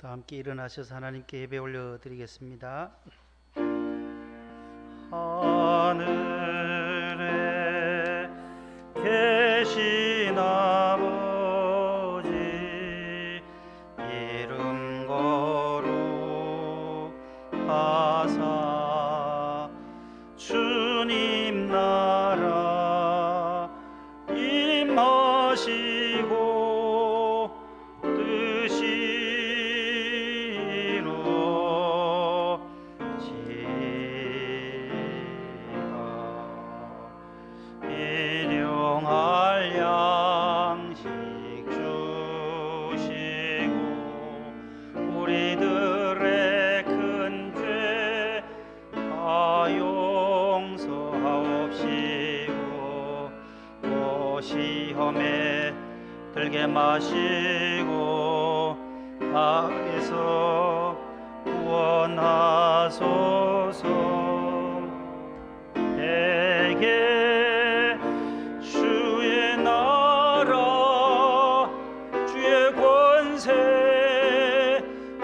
다 함께 일어나셔서 하나님께 예배 올려드리겠습니다. 하늘에 계신 아버지 이름 거룩하사 주님 나라 임하시고 시험에 들게 마시고 악에서 구원하소서. 대개 주의 나라 주의 권세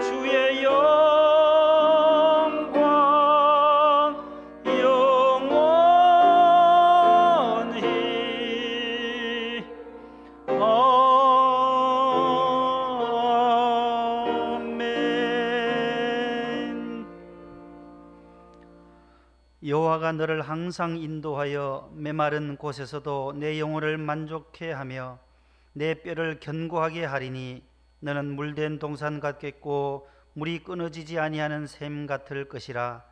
주의 영광 영원히 아멘. 여호와가 너를 항상 인도하여 메마른 곳에서도 내 영혼을 만족해 하며 내 뼈를 견고하게 하리니 너는 물된 동산 같겠고 물이 끊어지지 아니하는 샘 같을 것이라.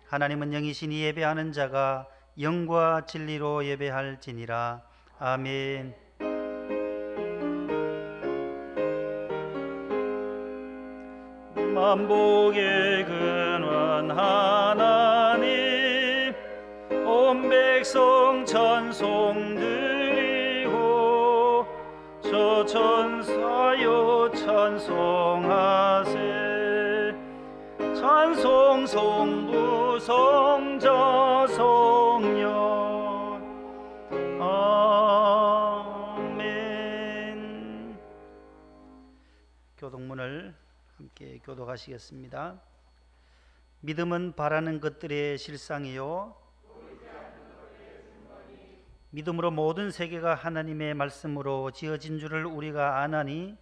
하나님은 영이시니 예배하는 자가 영과 진리로 예배할지니라. 아멘. 만복의 근원 하나님 온 백성 찬송 드리고 저 천사여 찬송하세. 찬송 성부 성자 성령 아멘. 교독문을 함께 교독하시겠습니다. 믿음은 바라는 것들의 실상이요 믿음으로 모든 세계가 하나님의 말씀으로 지어진 줄을 우리가 아나니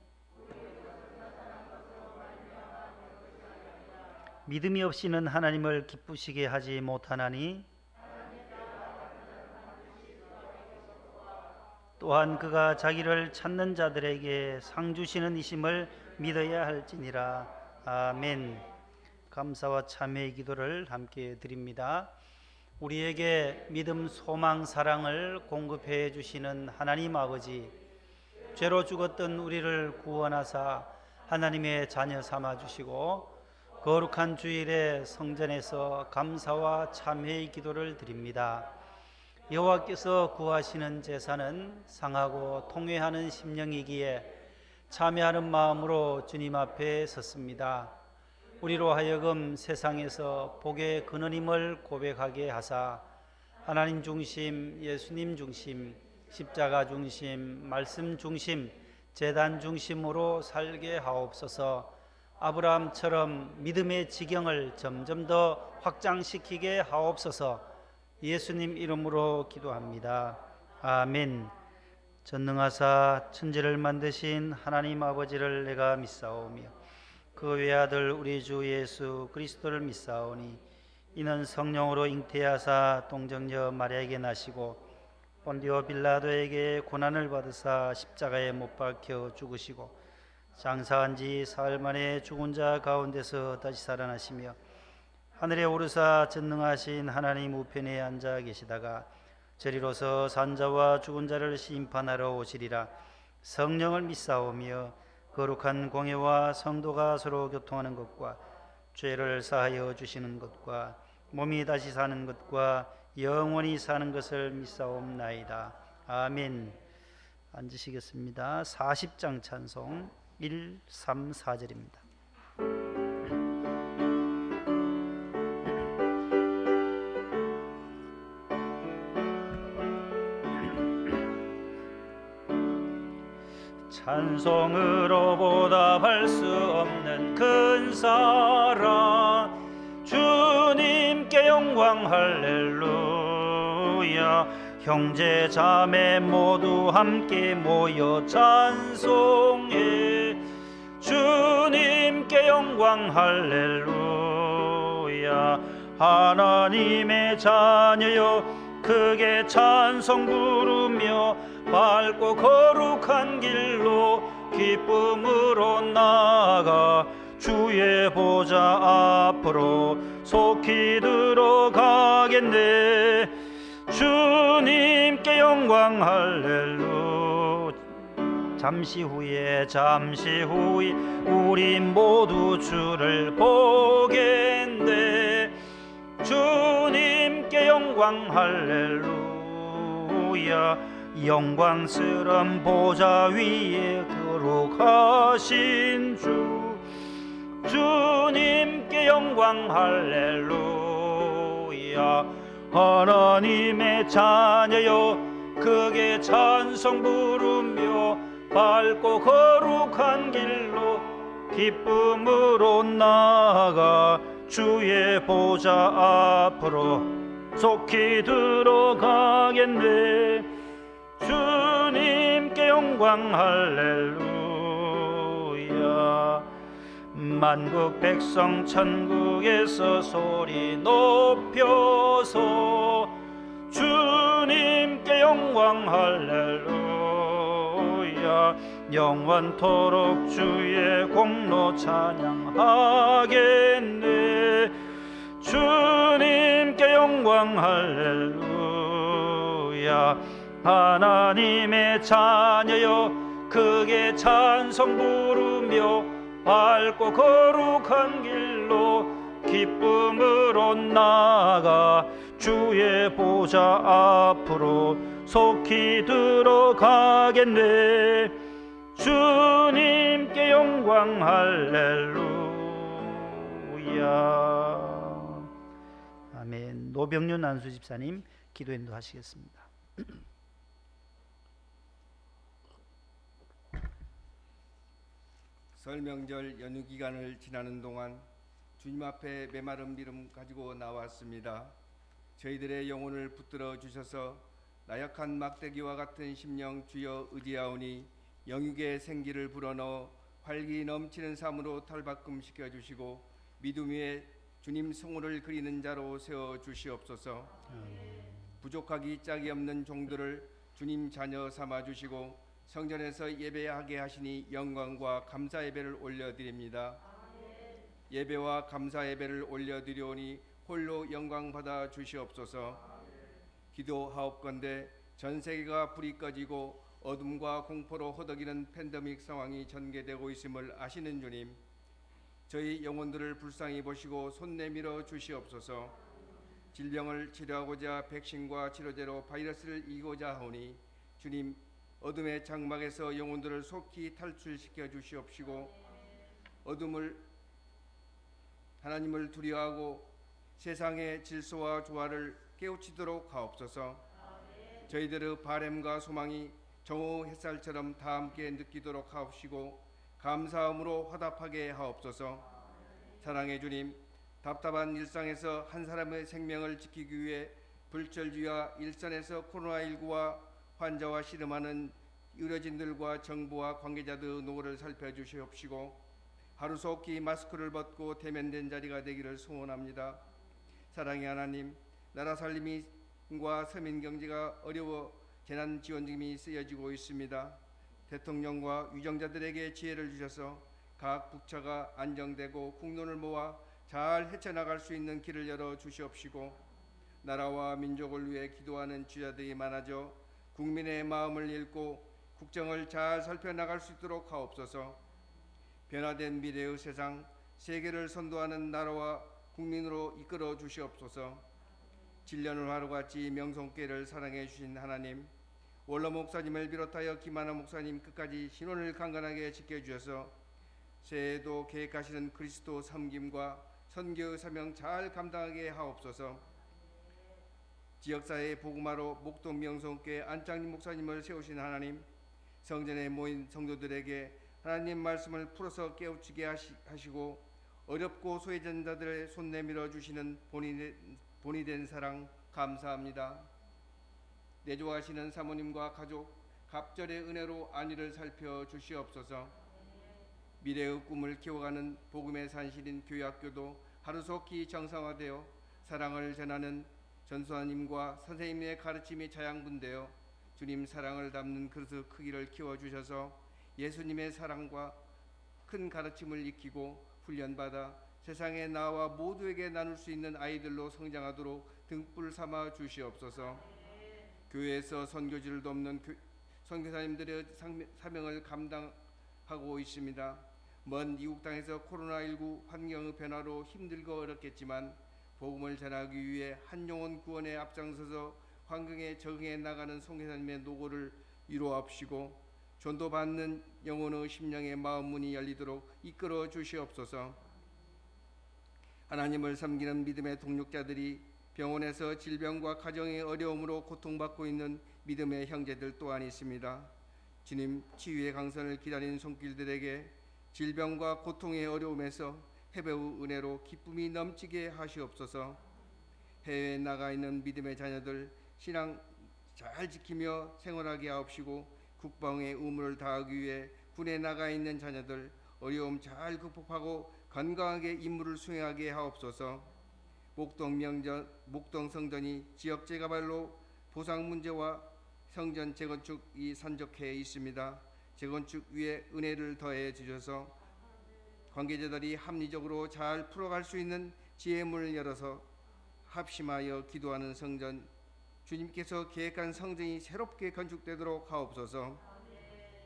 믿음이 없이는 하나님을 기쁘시게 하지 못하나니 또한 그가 자기를 찾는 자들에게 상 주시는 이심을 믿어야 할지니라. 아멘. 감사와 참회의 기도를 함께 드립니다. 우리에게 믿음, 소망, 사랑을 공급해 주시는 하나님 아버지, 죄로 죽었던 우리를 구원하사 하나님의 자녀 삼아 주시고 거룩한 주일에 성전에서 감사와 참회의 기도를 드립니다. 여호와께서 구하시는 제사는 상하고 통회하는 심령이기에 참여하는 마음으로 주님 앞에 섰습니다. 우리로 하여금 세상에서 복의 근원임을 고백하게 하사 하나님 중심, 예수님 중심, 십자가 중심, 말씀 중심, 제단 중심으로 살게 하옵소서. 아브라함처럼 믿음의 지경을 점점 더 확장시키게 하옵소서. 예수님 이름으로 기도합니다. 아멘. 전능하사 천지를 만드신 하나님 아버지를 내가 믿사오며 그 외아들 우리 주 예수 그리스도를 믿사오니 이는 성령으로 잉태하사 동정녀 마리아에게 나시고 본디오 빌라도에게 고난을 받으사 십자가에 못 박혀 죽으시고 장사한 지 사흘 만에 죽은 자 가운데서 다시 살아나시며 하늘에 오르사 전능하신 하나님 우편에 앉아 계시다가 저리로서 산자와 죽은 자를 심판하러 오시리라. 성령을 믿사오며 거룩한 공예와 성도가 서로 교통하는 것과 죄를 사하여 주시는 것과 몸이 다시 사는 것과 영원히 사는 것을 믿사옵나이다. 아멘. 앉으시겠습니다. 40장 찬송 1, 3, 4절입니다. 찬송으로 보답할 수 없는 큰 사랑 주님께 영광 할렐루야. 형제 자매 모두 함께 모여 찬송해 주님께 영광 할렐루야. 하나님의 자녀여 크게 찬송 부르며 밝고 거룩한 길로 기쁨으로 나아가 주의 보좌 앞으로 속히 들어가겠네. 주님께 영광 할렐루야. 잠시 후에 우리 모두 주를 보겠네. 주님께 영광 할렐루야. 영광스런 보좌 위에 거룩하신 주님께 영광 할렐루야. 하나님의 자녀여 크게 찬송 부르며 밝고 거룩한 길로 기쁨으로 나아가 주의 보좌 앞으로 속히 들어가겠네. 주님께 영광 할렐루야. 만국 백성 천국에서 소리 높여서 주님께 영광 할렐루야. 영원토록 주의 공로 찬양하겠네. 주님께 영광 할렐루야. 하나님의 자녀여 크게 찬송 부르며 밝고 거룩한 길로 기쁨으로 나아가 주의 보좌 앞으로 속히 들어가겠네. 주님께 영광 할렐루야. 아멘. 노병윤 안수 집사님 기도 인도하시겠습니다. 설 명절 연휴 기간을 지나는 동안 주님 앞에 메마른 믿음 가지고 나왔습니다. 저희들의 영혼을 붙들어 주셔서 나약한 막대기와 같은 심령 주여 의지하오니 영육의 생기를 불어넣어 활기 넘치는 삶으로 탈바꿈 시켜주시고 믿음 위에 주님 성호를 그리는 자로 세워주시옵소서. 부족하기 짝이 없는 종들을 주님 자녀 삼아주시고 성전에서 예배하게 하시니 영광과 감사 예배를 올려드립니다. 예배와 감사 예배를 올려드리오니 홀로 영광 받아 주시옵소서. 기도하옵건대 전 세계가 불이 꺼지고 어둠과 공포로 허덕이는 팬데믹 상황이 전개되고 있음을 아시는 주님, 저희 영혼들을 불쌍히 보시고 손 내밀어 주시옵소서. 질병을 치료하고자 백신과 치료제로 바이러스를 이기고자 하오니 주님, 어둠의 장막에서 영혼들을 속히 탈출시켜 주시옵시고 어둠을 하나님을 두려워하고 세상의 질서와 조화를 깨우치도록 하옵소서. 저희들의 바램과 소망이 정오 햇살처럼 다 함께 느끼도록 하옵시고 감사함으로 화답하게 하옵소서. 사랑의 주님, 답답한 일상에서 한 사람의 생명을 지키기 위해 불철주야 일선에서 코로나19와 환자와 씨름하는 의료진들과 정부와 관계자들의 노고를 살펴주시옵시고 하루속히 마스크를 벗고 대면된 자리가 되기를 소원합니다. 사랑의 하나님, 나라 살림과 서민 경제가 어려워 재난 지원금이 쓰여지고 있습니다. 대통령과 위정자들에게 지혜를 주셔서 각 부처가 안정되고 국론을 모아 잘 헤쳐나갈 수 있는 길을 열어 주시옵시고 나라와 민족을 위해 기도하는 주자들이 많아져 국민의 마음을 읽고 국정을 잘 살펴나갈 수 있도록 하옵소서. 변화된 미래의 세상, 세계를 선도하는 나라와 국민으로 이끌어 주시옵소서. 진련을 하루같이 명성께를 사랑해 주신 하나님, 원로 목사님을 비롯하여 김하나 목사님 끝까지 신원을 강건하게 지켜주셔서 새해에도 계획하시는 그리스도 섬김과 선교의 사명 잘 감당하게 하옵소서. 지역사회의 복음화로 목동 명성교회 안장님 목사님을 세우신 하나님, 성전에 모인 성도들에게 하나님 말씀을 풀어서 깨우치게 하시고 어렵고 소외된 자들의 손 내밀어 주시는 본이 된 사랑 감사합니다. 내조하시는 사모님과 가족 갑절의 은혜로 안위를 살펴 주시옵소서. 미래의 꿈을 키워가는 복음의 산실인 교회학교도 하루속히 정상화되어 사랑을 전하는 전수아님과 선생님의 가르침이 자양분되어 주님 사랑을 담는 그릇의 크기를 키워주셔서 예수님의 사랑과 큰 가르침을 익히고 훈련받아 세상에 나와 모두에게 나눌 수 있는 아이들로 성장하도록 등불 삼아 주시옵소서. 교회에서 선교지를 돕는 선교사님들의 사명을 감당하고 있습니다. 먼 이국 땅에서 코로나19 환경의 변화로 힘들고 어렵겠지만 복음을 전하기 위해 한 영혼 구원에 앞장서서 환경에 적응해 나가는 선교사님의 노고를 이루옵시고 전도받는 영혼의 심령의 마음 문이 열리도록 이끌어 주시옵소서. 하나님을 섬기는 믿음의 동력자들이 병원에서 질병과 가정의 어려움으로 고통받고 있는 믿음의 형제들 또한 있습니다. 주님 치유의 강선을 기다리는 손길들에게 질병과 고통의 어려움에서 해배의 은혜로 기쁨이 넘치게 하시옵소서. 해외에 나가 있는 믿음의 자녀들 신앙 잘 지키며 생활하게 하옵시고 국방의 의무를 다하기 위해 군에 나가 있는 자녀들 어려움 잘 극복하고 건강하게 임무를 수행하게 하옵소서. 목동 성전이 지역 재개발로 보상 문제와 성전 재건축이 산적해 있습니다. 재건축 위에 은혜를 더해 주셔서 관계자들이 합리적으로 잘 풀어갈 수 있는 지혜의 문을 열어서 합심하여 기도하는 성전, 주님께서 계획한 성전이 새롭게 건축되도록 하옵소서.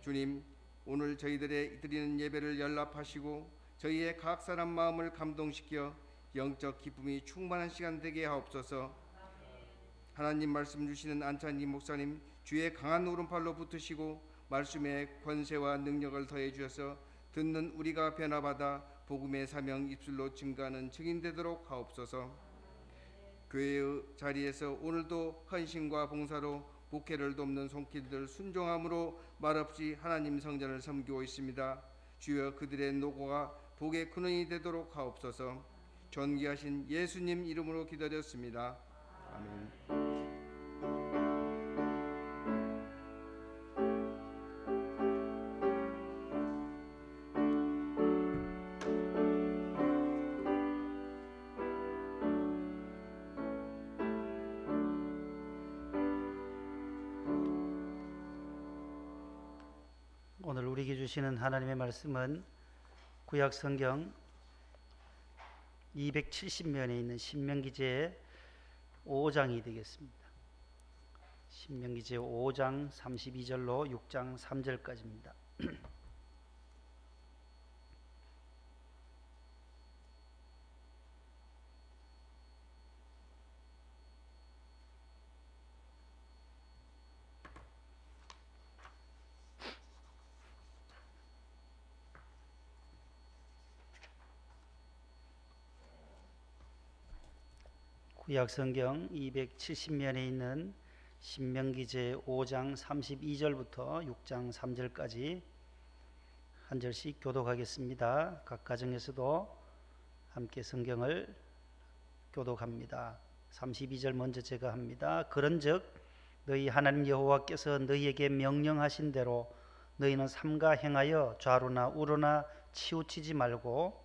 주님, 오늘 저희들의 드리는 예배를 연락하시고 저희의 각 사람 마음을 감동시켜 영적 기쁨이 충만한 시간 되게 하옵소서. 하나님 말씀 주시는 안찬희 목사님 주의 강한 오른팔로 붙으시고 말씀의 권세와 능력을 더해 주셔서 듣는 우리가 변화받아 복음의 사명 입술로 증거하는 증인 되도록 하옵소서. 교회의 자리에서 오늘도 헌신과 봉사로 목회를 돕는 손길들 순종함으로 말없이 하나님 성전을 섬기고 있습니다. 주여 그들의 노고가 복의 근원이 되도록 하옵소서. 존귀하신 예수님 이름으로 기다렸습니다. 아멘. 오늘 우리에게 주시는 하나님의 말씀은 구약 성경 270면에 있는 신명기제 5장이 되겠습니다. 신명기제 5장 32절로 6장 3절까지입니다. 구약 성경 270면에 있는 신명기제 5장 32절부터 6장 3절까지 한 절씩 교독하겠습니다. 각 가정에서도 함께 성경을 교독합니다. 32절 먼저 제가 합니다. 그런즉 너희 하나님 여호와께서 너희에게 명령하신 대로 너희는 삼가 행하여 좌로나 우로나 치우치지 말고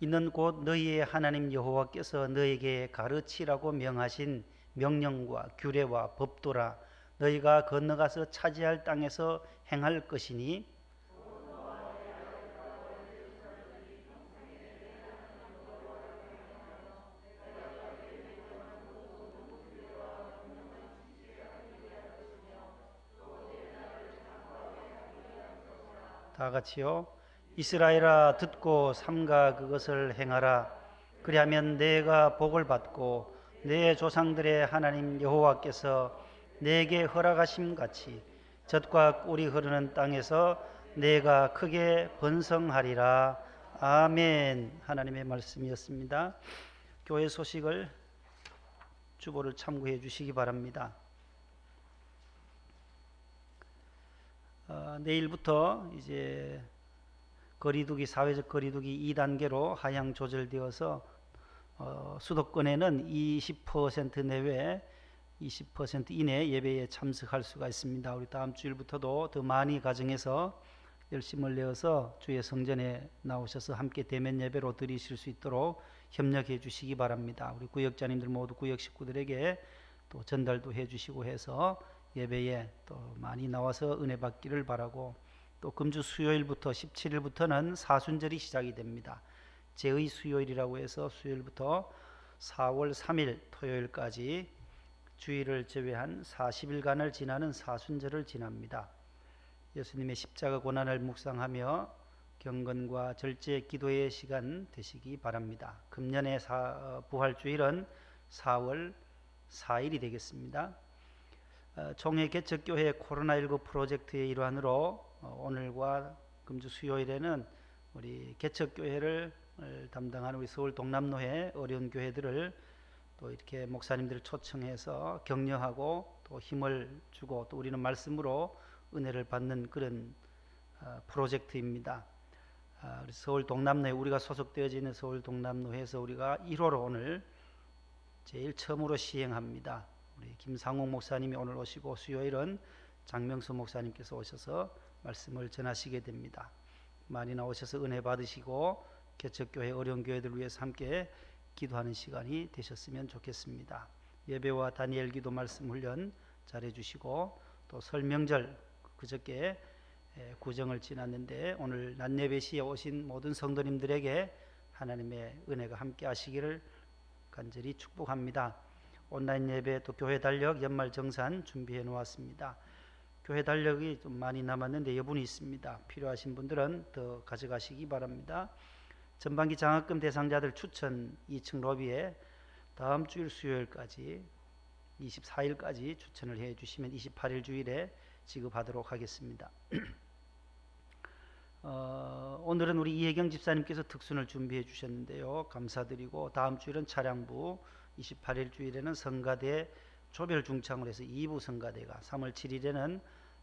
이는 곧 너희의 하나님 여호와께서 너희에게 가르치라고 명하신 명령과 규례와 법도라. 너희가 건너가서 차지할 땅에서 행할 것이니 다 같이요. 이스라엘아 듣고 삼가 그것을 행하라. 그리하면 내가 복을 받고 내 조상들의 하나님 여호와께서 내게 허락하심 같이 젖과 꿀이 흐르는 땅에서 내가 크게 번성하리라. 아멘. 하나님의 말씀이었습니다. 교회 소식을 주보를 참고해 주시기 바랍니다. 내일부터 이제 거리두기, 사회적 거리두기 2단계로 하향 조절되어서 수도권에는 20% 내외 20% 이내 예배에 참석할 수가 있습니다. 우리 다음 주일부터도 더 많이 가정에서 열심을 내어서 주의 성전에 나오셔서 함께 대면 예배로 드리실 수 있도록 협력해 주시기 바랍니다. 우리 구역자님들 모두 구역 식구들에게 또 전달도 해 주시고 해서 예배에 또 많이 나와서 은혜 받기를 바라고, 또 금주 수요일부터 17일부터는 사순절이 시작이 됩니다. 제의 수요일이라고 해서 수요일부터 4월 3일 토요일까지 주일을 제외한 40일간을 지나는 사순절을 지납니다. 예수님의 십자가 고난을 묵상하며 경건과 절제 기도의 시간 되시기 바랍니다. 금년의 부활주일은 4월 4일이 되겠습니다. 총회 개척교회 코로나19 프로젝트의 일환으로 오늘과 금주 수요일에는 우리 개척교회를 담당하는 우리 서울 동남로회 어려운 교회들을 또 이렇게 목사님들을 초청해서 격려하고 또 힘을 주고 또 우리는 말씀으로 은혜를 받는 그런 프로젝트입니다. 서울 동남로회, 우리가 소속되어져 있는 서울 동남로회에서 우리가 1호로 오늘 제일 처음으로 시행합니다. 우리 김상욱 목사님이 오늘 오시고 수요일은 장명수 목사님께서 오셔서 말씀을 전하시게 됩니다. 많이 나오셔서 은혜 받으시고 개척교회 어려운 교회들을 위해서 함께 기도하는 시간이 되셨으면 좋겠습니다. 예배와 다니엘 기도 말씀 훈련 잘해 주시고, 또 설명절 그저께 구정을 지났는데 오늘 낮예배 시에 오신 모든 성도님들에게 하나님의 은혜가 함께 하시기를 간절히 축복합니다. 온라인 예배 또 교회 달력 연말 정산 준비해 놓았습니다. 교회 달력이 좀 많이 남았는데 여분이 있습니다. 필요하신 분들은 더 가져가시기 바랍니다. 전반기 장학금 대상자들 추천 2층 로비에 다음 주일 수요일까지 24일까지 추천을 해 주시면 28일 주일에 지급하도록 하겠습니다. 오늘은 우리 이혜경 집사님께서 특순을 준비해 주셨는데요. 감사드리고, 다음 주일은 차량부, 28일 주일에는 성가대 조별 중창으로 해서 2부 성가대가, 3월 7일에는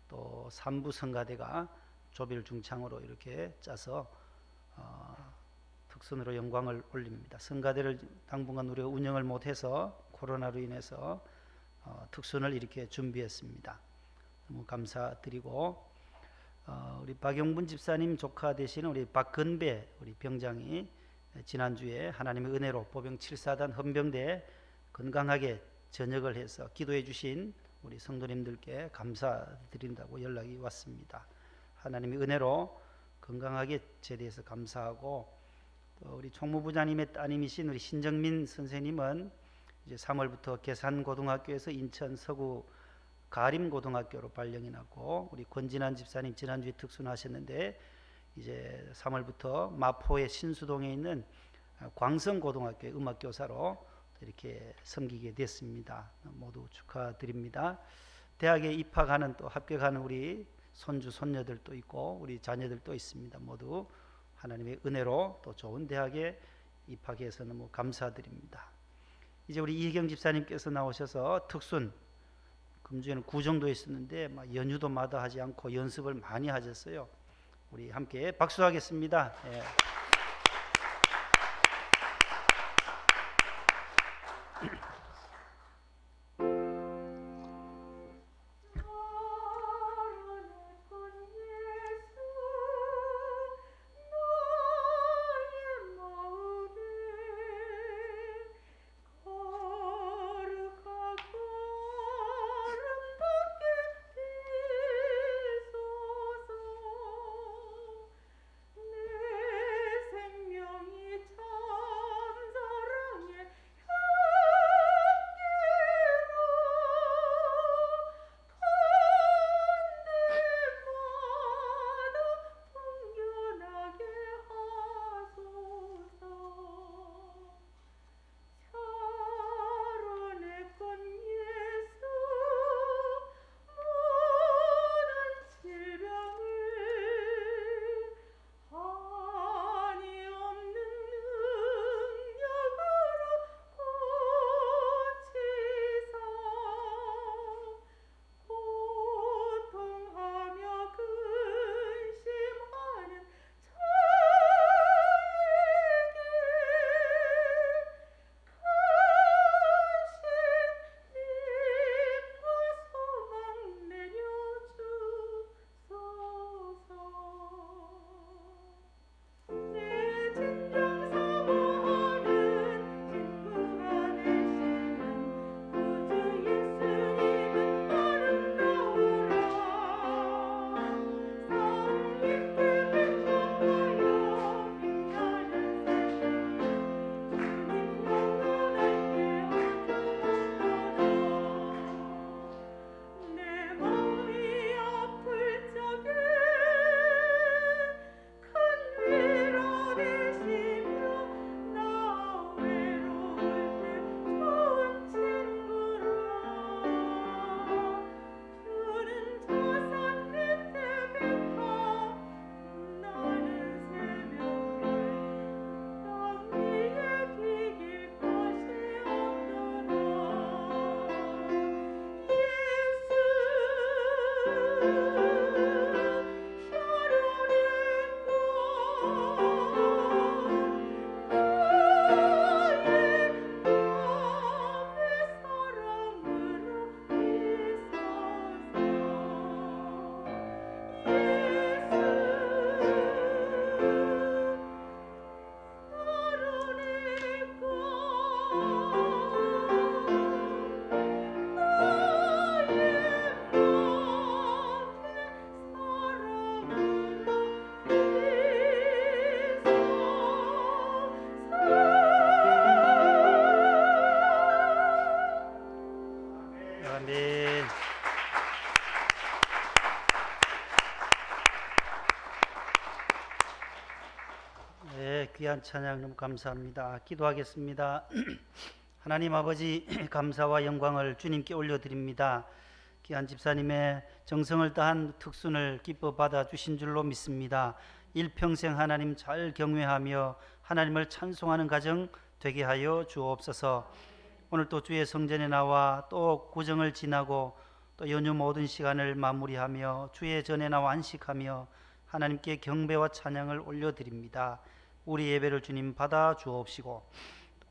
또 3부 성가대가 조별 중창으로 이렇게 짜서 특선으로 영광을 올립니다. 성가대를 당분간 우리가 운영을 못해서 코로나로 인해서 특선을 이렇게 준비했습니다. 너무 감사드리고, 우리 박용분 집사님 조카 되시는 우리 박건배 우리 병장이 지난주에 하나님의 은혜로 보병 7사단 헌병대에 건강하게 전역을 해서 기도해 주신 우리 성도님들께 감사드린다고 연락이 왔습니다. 하나님의 은혜로 건강하게 제대해서 감사하고, 또 우리 총무부장님의 따님이신 우리 신정민 선생님은 이제 3월부터 계산고등학교에서 인천 서구 가림고등학교로 발령이 났고, 우리 권진환 집사님 지난주에 특순하셨는데 이제 3월부터 마포의 신수동에 있는 광성고등학교의 음악교사로 이렇게 섬기게 됐습니다. 모두 축하드립니다. 대학에 입학하는 또 합격하는 우리 손주 손녀들도 있고 우리 자녀들도 있습니다. 모두 하나님의 은혜로 또 좋은 대학에 입학해서 너무 감사드립니다. 이제 우리 이혜경 집사님께서 나오셔서 특순, 금주에는 9 정도 있었는데 연휴도 마다하지 않고 연습을 많이 하셨어요. 우리 함께 박수하겠습니다. 예. 귀한 찬양 너무 감사합니다. 기도하겠습니다. 하나님 아버지, 감사와 영광을 주님께 올려드립니다. 귀한 집사님의 정성을 다한 특순을 기뻐 받아주신 줄로 믿습니다. 일평생 하나님 잘 경외하며 하나님을 찬송하는 가정 되게 하여 주옵소서. 오늘 또 주의 성전에 나와 또 구정을 지나고 또 연휴 모든 시간을 마무리하며 주의 전에 나와 안식하며 하나님께 경배와 찬양을 올려드립니다. 우리 예배를 주님 받아 주옵시고,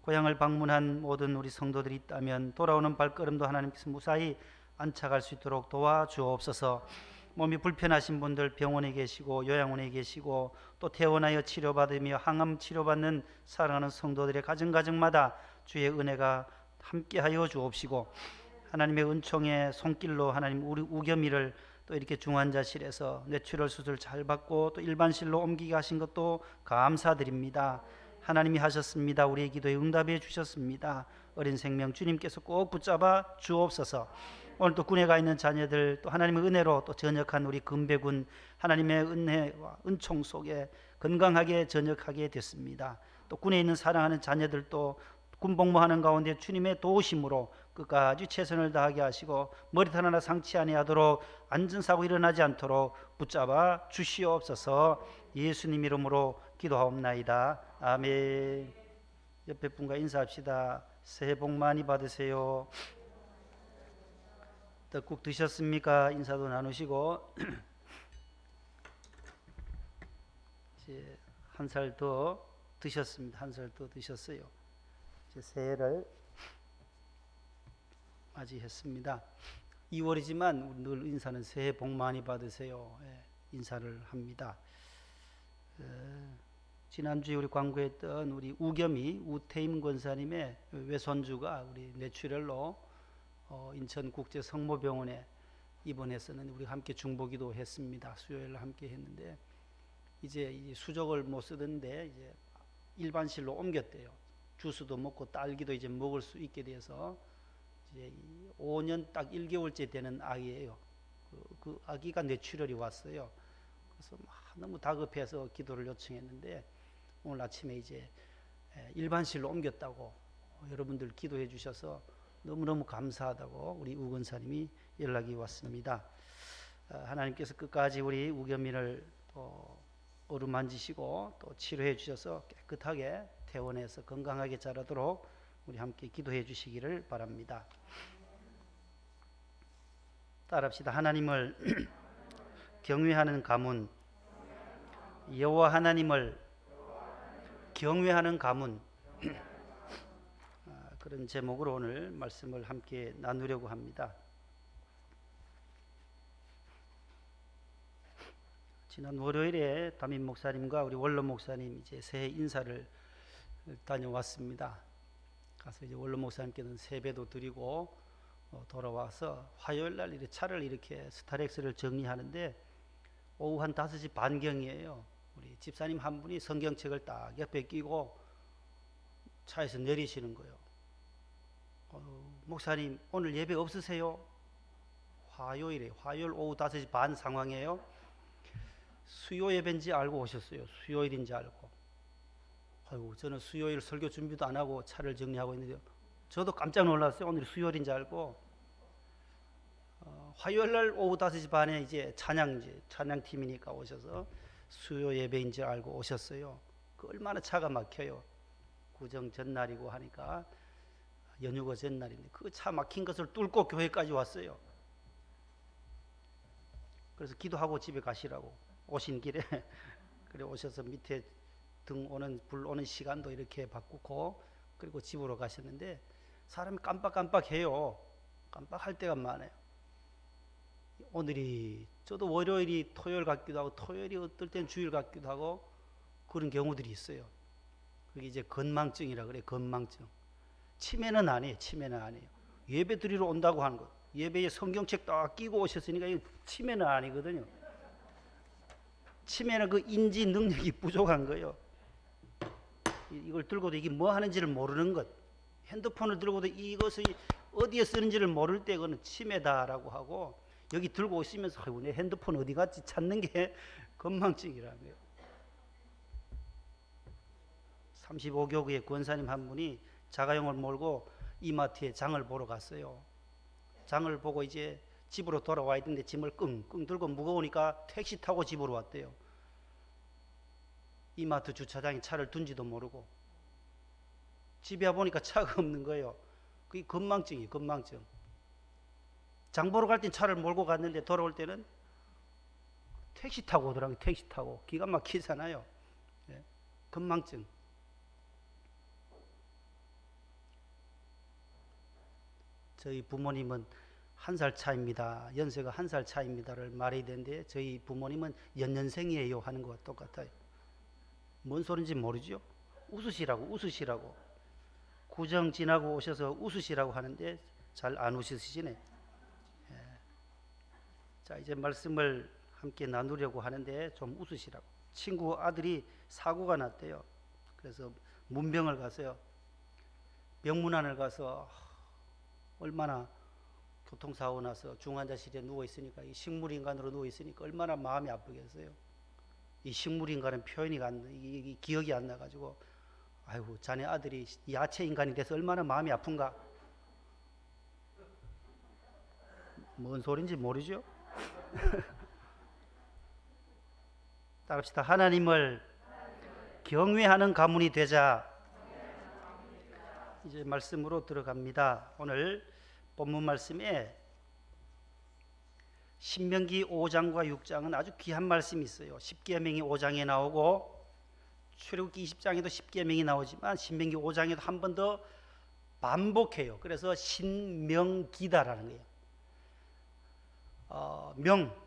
고향을 방문한 모든 우리 성도들이 있다면 돌아오는 발걸음도 하나님께서 무사히 안착할 수 있도록 도와주옵소서. 몸이 불편하신 분들 병원에 계시고 요양원에 계시고 또 퇴원하여 치료받으며 항암 치료받는 사랑하는 성도들의 가정가정마다 주의 은혜가 함께하여 주옵시고, 하나님의 은총의 손길로 하나님 우리 우겸이를 또 이렇게 중환자실에서 뇌출혈 수술 잘 받고 또 일반실로 옮기게 하신 것도 감사드립니다. 하나님이 하셨습니다. 우리의 기도에 응답해 주셨습니다. 어린 생명 주님께서 꼭 붙잡아 주옵소서. 오늘 또 군에 가 있는 자녀들 또 하나님의 은혜로 또 전역한 우리 금배군 하나님의 은혜와 은총 속에 건강하게 전역하게 됐습니다. 또 군에 있는 사랑하는 자녀들도 군복무하는 가운데 주님의 도우심으로 끝까지 최선을 다하게 하시고 머리털 하나 상치 아니하도록 안전사고 일어나지 않도록 붙잡아 주시옵소서. 예수님 이름으로 기도하옵나이다. 아멘. 옆에 분과 인사합시다. 새해 복 많이 받으세요. 떡국 드셨습니까? 인사도 나누시고 이제 한 살 더 드셨습니다. 한 살 더 드셨어요. 이제 새해를 맞이했습니다. 2월이지만 늘 인사는 새해 복 많이 받으세요. 인사를 합니다. 지난주에 우리 광고했던 우리 우겸이 우태임 권사님의 외손주가 우리 뇌출혈로 인천국제성모병원에 입원했었는데 우리 함께 중보기도 했습니다. 수요일 함께 했는데 이제 수족을 못 쓰던데 이제 일반실로 옮겼대요. 주스도 먹고 딸기도 이제 먹을 수 있게 돼서 이제 5년 딱 1개월째 되는 아기예요. 그 아기가 뇌출혈이 왔어요. 그래서 너무 다급해서 기도를 요청했는데 오늘 아침에 이제 일반실로 옮겼다고 여러분들 기도해 주셔서 너무너무 감사하다고 우리 우 권사님이 연락이 왔습니다. 하나님께서 끝까지 우리 우겸이를 어루만지시고 또 치료해 주셔서 깨끗하게 퇴원해서 건강하게 자라도록 우리 함께 기도해 주시기를 바랍니다. 따라합시다. 하나님을 경외하는 가문, 여호와 하나님을 경외하는 가문, 그런 제목으로 오늘 말씀을 함께 나누려고 합니다. 지난 월요일에 담임 목사님과 우리 원로 목사님 이제 새해 인사를 다녀왔습니다. 가서 이제 원로 목사님께는 세배도 드리고 돌아와서 화요일 날 차를 이렇게 스타렉스를 정리하는데 오후 한 5시 반경이에요. 우리 집사님 한 분이 성경책을 딱 옆에 끼고 차에서 내리시는 거예요. 목사님 오늘 예배 없으세요? 화요일 오후 5시 반 상황이에요. 수요 예배인지 알고 오셨어요. 수요일인지 알고. 아이고, 저는 수요일 설교 준비도 안 하고 차를 정리하고 있는데 저도 깜짝 놀랐어요. 오늘 수요일인지 알고. 화요일 날 오후 5시 반에 이제 찬양팀이니까 오셔서 수요 예배인지 알고 오셨어요. 그 얼마나 차가 막혀요. 구정 전날이고 하니까 연휴가 전날인데 그 차 막힌 것을 뚫고 교회까지 왔어요. 그래서 기도하고 집에 가시라고 오신 길에 그래 오셔서 밑에 불 오는 시간도 이렇게 바꾸고 그리고 집으로 가셨는데 사람이 깜빡깜빡해요. 깜빡할 때가 많아요. 오늘이 저도 월요일이 토요일 같기도 하고 토요일이 어떨 땐 주일 같기도 하고 그런 경우들이 있어요. 그게 이제 건망증이라 그래. 건망증. 치매는 아니에요. 치매는 아니에요. 예배 드리러 온다고 하는 것. 예배에 성경책 딱 끼고 오셨으니까 이거 치매는 아니거든요. 치매는 그 인지 능력이 부족한 거예요. 이걸 들고도 이게 뭐 하는지를 모르는 것. 핸드폰을 들고도 이것이 어디에 쓰는지를 모를 때 그거는 치매다라고 하고 여기 들고 오시면서 아이고 내 핸드폰 어디 갔지 찾는 게 건망증이라는 거예요. 35교구의 권사님 한 분이 자가용을 몰고 이마트에 장을 보러 갔어요. 장을 보고 이제 집으로 돌아와야 되는데 짐을 끙끙 들고 무거우니까 택시 타고 집으로 왔대요. 이마트 주차장에 차를 둔지도 모르고 집에 와보니까 차가 없는 거예요. 그게 건망증이에요. 건망증. 장 보러 갈 땐 차를 몰고 갔는데 돌아올 때는 택시 타고 오더라고요. 택시 타고. 기가 막히잖아요. 예. 건망증. 저희 부모님은 1살 차입니다. 연세가 1살 차입니다를 말해야 되는데 저희 부모님은 연년생이에요 하는 것과 똑같아요. 뭔 소린지 모르죠? 웃으시라고 웃으시라고. 구정 지나고 오셔서 웃으시라고 하는데 잘 안 웃으시네. 예. 자, 이제 말씀을 함께 나누려고 하는데 좀 웃으시라고. 친구 아들이 사고가 났대요. 그래서 문병을 갔어요. 병문안을 가서 얼마나 교통사고 나서 중환자실에 누워있으니까 이 식물인간으로 누워있으니까 얼마나 마음이 아프겠어요. 이 식물인간은 표현이 이 기억이 안 나가지고 아이고 자네 아들이 야채인간이 돼서 얼마나 마음이 아픈가. 뭔 소린지 모르죠? 따라합시다. 하나님을 경외하는 가문이 되자. 이제 말씀으로 들어갑니다. 오늘 본문 말씀에 신명기 5장과 6장은 아주 귀한 말씀이 있어요. 십계명이 5장에 나오고 출애굽기 20장에도 십계명이 나오지만 신명기 5장에도 한 번 더 반복해요. 그래서 신명기다라는 거예요.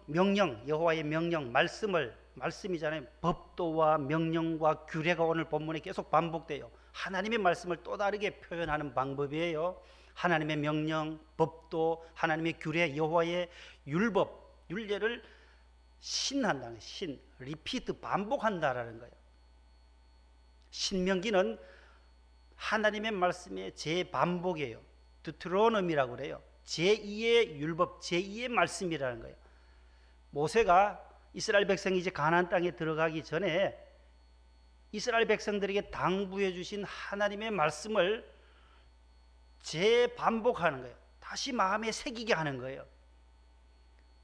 명령, 여호와의 명령, 말씀이잖아요. 법도와 명령과 규례가 오늘 본문에 계속 반복돼요. 하나님의 말씀을 또 다르게 표현하는 방법이에요. 하나님의 명령, 법도, 하나님의 규례, 여호와의 율법, 율례를 신한다는 신, 리피트, 반복한다라는 거예요. 신명기는 하나님의 말씀의 재반복이에요. 드트로노미라고 그래요. 제2의 율법, 제2의 말씀이라는 거예요. 모세가 이스라엘 백성이 이제 가나안 땅에 들어가기 전에 이스라엘 백성들에게 당부해 주신 하나님의 말씀을 재반복하는 거예요. 다시 마음에 새기게 하는 거예요.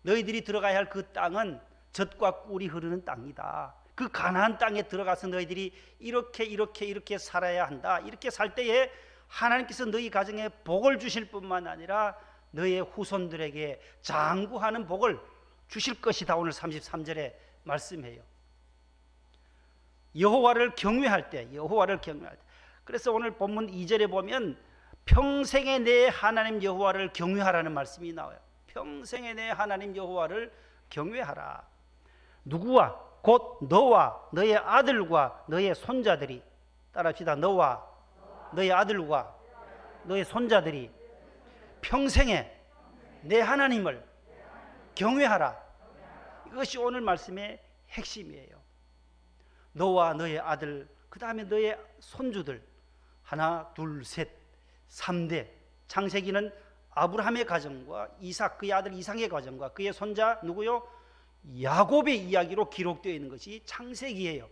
너희들이 들어가야 할 그 땅은 젖과 꿀이 흐르는 땅이다. 그 가나안 땅에 들어가서 너희들이 이렇게 살아야 한다. 이렇게 살 때에 하나님께서 너희 가정에 복을 주실 뿐만 아니라 너의 후손들에게 장구하는 복을 주실 것이다. 오늘 33절에 말씀해요. 여호와를 경외할 때. 그래서 오늘 본문 2절에 보면 평생에 내 하나님 여호와를 경외하라는 말씀이 나와요. 평생에 내 하나님 여호와를 경외하라. 누구와? 곧 너와 너의 아들과 너의 손자들이. 따라합시다. 너와 너의 아들과 너의 손자들이 평생에 내 하나님을 경외하라. 이것이 오늘 말씀의 핵심이에요. 너와 너의 아들, 그 다음에 너의 손주들. 하나, 둘, 셋, 3대. 창세기는 아브라함의 가정과 이삭, 그의 아들 이삭의 가정과 그의 손자 누구요? 야곱의 이야기로 기록되어 있는 것이 창세기예요.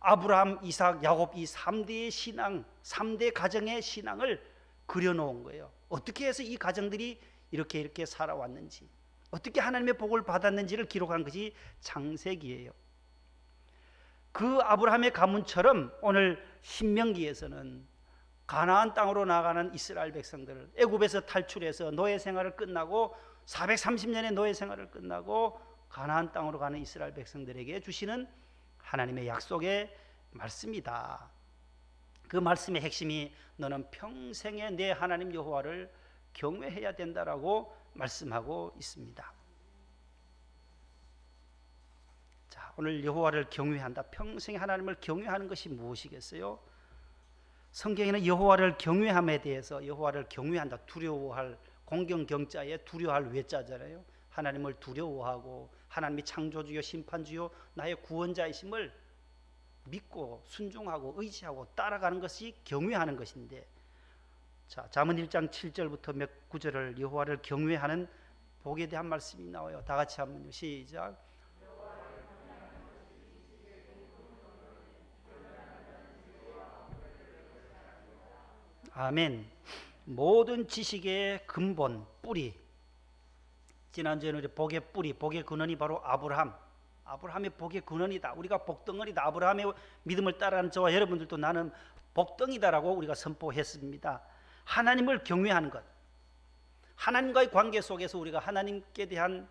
아브라함, 이삭, 야곱 이 3대의 신앙, 3대 가정의 신앙을 그려놓은 거예요. 어떻게 해서 이 가정들이 이렇게 살아왔는지, 어떻게 하나님의 복을 받았는지를 기록한 것이 창세기예요. 그 아브라함의 가문처럼 오늘 신명기에서는 가나안 땅으로 나가는 이스라엘 백성들을 애굽에서 탈출해서 노예 생활을 끝나고 430년의 노예 생활을 끝나고 가나안 땅으로 가는 이스라엘 백성들에게 주시는 하나님의 약속의 말씀이다. 그 말씀의 핵심이 너는 평생에 내 하나님 여호와를 경외해야 된다라고 말씀하고 있습니다. 자, 오늘 여호와를 경외한다. 평생에 하나님을 경외하는 것이 무엇이겠어요? 성경에는 여호와를 경외함에 대해서 여호와를 경외한다. 두려워할, 공경경자에 두려워할 외자잖아요. 하나님을 두려워하고 하나님이 창조주요 심판주요 나의 구원자이심을 믿고 순종하고 의지하고 따라가는 것이 경외하는 것인데, 자, 잠언 1장 7절부터 몇 구절을 여호와를 경외하는 복에 대한 말씀이 나와요. 다 같이 한번 시작. 아멘. 모든 지식의 근본, 뿌리. 지난주에는 우리 복의 뿌리, 복의 근원이 바로 아브라함의 복의 근원이다. 우리가 복덩어리다. 아브라함의 믿음을 따라하는 저와 여러분들도 나는 복덩이다라고 우리가 선포했습니다. 하나님을 경외하는 것, 하나님과의 관계 속에서 우리가 하나님께 대한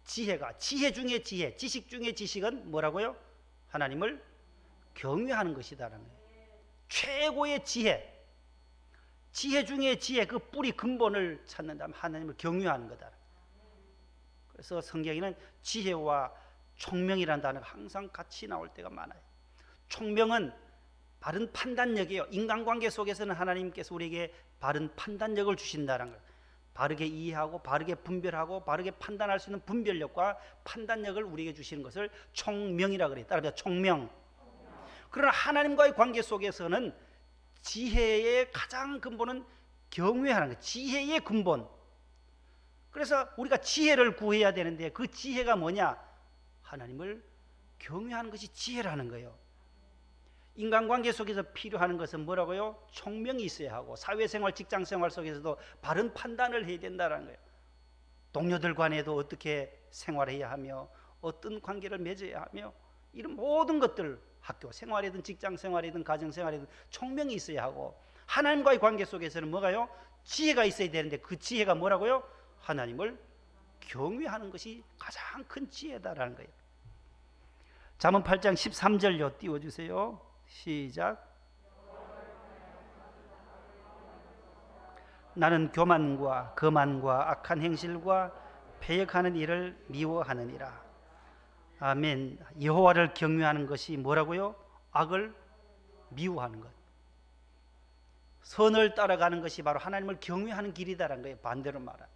지혜가, 지혜 중에 지혜, 지식 중에 지식은 뭐라고요? 하나님을 경외하는 것이다라는 거예요. 최고의 지혜, 지혜 중에 지혜, 그 뿌리 근본을 찾는다면 하나님을 경외하는 거다. 그래서 성경에는 지혜와 총명이라는 단어가 항상 같이 나올 때가 많아요. 총명은 바른 판단력이에요. 인간관계 속에서는 하나님께서 우리에게 바른 판단력을 주신다는 걸, 바르게 이해하고 바르게 분별하고 바르게 판단할 수 있는 분별력과 판단력을 우리에게 주시는 것을 총명이라 그래요. 따라서 총명. 그러나 하나님과의 관계 속에서는 지혜의 가장 근본은 경외하는 거예요. 지혜의 근본. 그래서 우리가 지혜를 구해야 되는데 그 지혜가 뭐냐? 하나님을 경외하는 것이 지혜라는 거예요. 인간관계 속에서 필요한 것은 뭐라고요? 총명이 있어야 하고 사회생활, 직장생활 속에서도 바른 판단을 해야 된다는 거예요. 동료들 간에도 어떻게 생활해야 하며 어떤 관계를 맺어야 하며 이런 모든 것들, 학교 생활이든 직장 생활이든 가정 생활이든 총명이 있어야 하고, 하나님과의 관계 속에서는 뭐가요? 지혜가 있어야 되는데 그 지혜가 뭐라고요? 하나님을 경외하는 것이 가장 큰 지혜다라는 거예요. 잠언 8장 13절요 띄워주세요. 시작. 나는 교만과 거만과 악한 행실과 패역하는 일을 미워하느니라. 아멘. 여호와를 경외하는 것이 뭐라고요? 악을 미워하는 것. 선을 따라가는 것이 바로 하나님을 경외하는 길이다라는 거예요. 반대로 말하면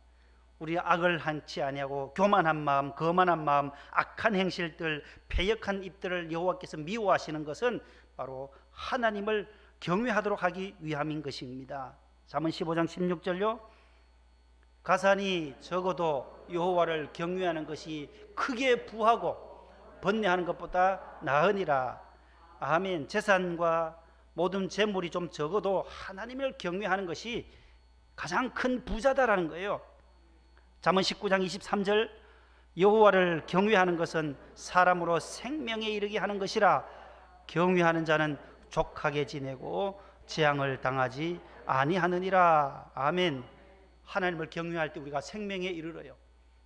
우리 악을 한치 아니하고 교만한 마음, 거만한 마음, 악한 행실들, 패역한 입들을 여호와께서 미워하시는 것은 바로 하나님을 경외하도록 하기 위함인 것입니다. 잠언 15장 16절요. 가산이 적어도 여호와를 경외하는 것이 크게 부하고 번뇌하는 것보다 나으니라. 아멘. 재산과 모든 재물이 좀 적어도 하나님을 경외하는 것이 가장 큰 부자다라는 거예요. 잠언 19장 23절. 여호와를 경외하는 것은 사람으로 생명에 이르게 하는 것이라. 경외하는 자는 족하게 지내고 재앙을 당하지 아니하느니라. 아멘. 하나님을 경외할 때 우리가 생명에 이르러요.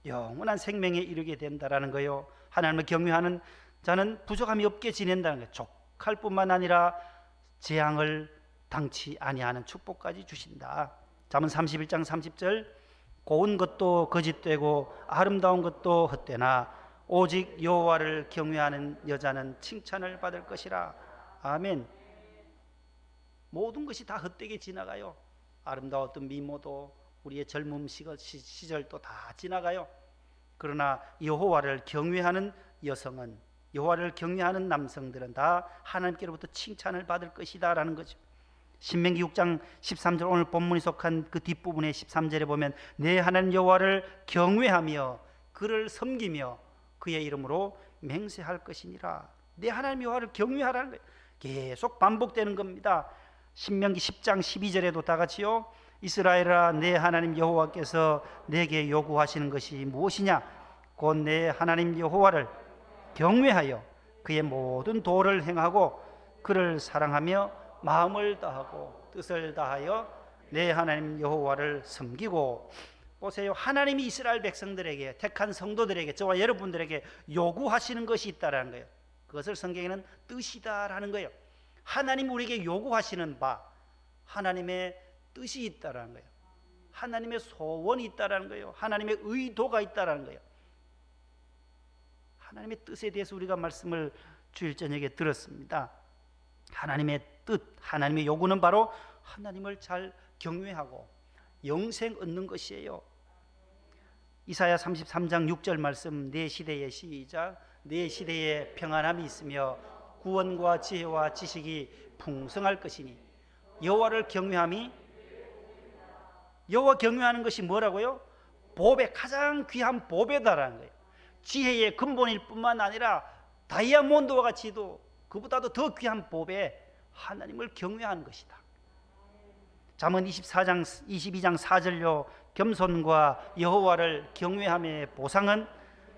영원한 생명에 이르게 된다라는 거예요. 하나님을 경외하는 자는 부족함이 없게 지낸다는 거예요. 족할 뿐만 아니라 재앙을 당치 아니하는 축복까지 주신다. 잠언 31장 30절. 고운 것도 거짓되고 아름다운 것도 헛되나 오직 여호와를 경외하는 여자는 칭찬을 받을 것이라. 아멘. 모든 것이 다 헛되게 지나가요. 아름다웠던 미모도, 우리의 젊음 시절도 다 지나가요. 그러나 여호와를 경외하는 여성은, 여호와를 경외하는 남성들은 다 하나님께로부터 칭찬을 받을 것이다 라는 거죠. 신명기 6장 13절, 오늘 본문이 속한 그 뒷부분의 13절에 보면 내 하나님 여호와를 경외하며 그를 섬기며 그의 이름으로 맹세할 것이니라. 내 하나님 여호와를 경외하라는 거예요. 계속 반복되는 겁니다. 신명기 10장 12절에도 다 같이요. 이스라엘아, 내 하나님 여호와께서 내게 요구하시는 것이 무엇이냐? 곧 내 하나님 여호와를 경외하여 그의 모든 도를 행하고 그를 사랑하며 마음을 다하고 뜻을 다하여 내 하나님 여호와를 섬기고. 보세요. 하나님이 이스라엘 백성들에게, 택한 성도들에게, 저와 여러분들에게 요구하시는 것이 있다라는 거예요. 그것을 성경에는 뜻이다라는 거예요. 하나님 우리에게 요구하시는 바, 하나님의 뜻이 있다라는 거예요. 하나님의 소원이 있다라는 거예요. 하나님의 의도가 있다라는 거예요. 하나님의 뜻에 대해서 우리가 말씀을 주일 저녁에 들었습니다. 하나님의 뜻, 하나님의 요구는 바로 하나님을 잘 경외하고 영생 얻는 것이에요. 이사야 33장 6절 말씀, 내 시대에 시작. 내 시대에 평안함이 있으며 구원과 지혜와 지식이 풍성할 것이니. 여호와를 경외함이, 여호와 경외하는 것이 뭐라고요? 보배, 가장 귀한 보배다라는 거예요. 지혜의 근본일 뿐만 아니라 다이아몬드와 같이도 그보다도 더 귀한 보배, 하나님을 경외하는 것이다. 잠언 22장 4절로 겸손과 여호와를 경외함의 보상은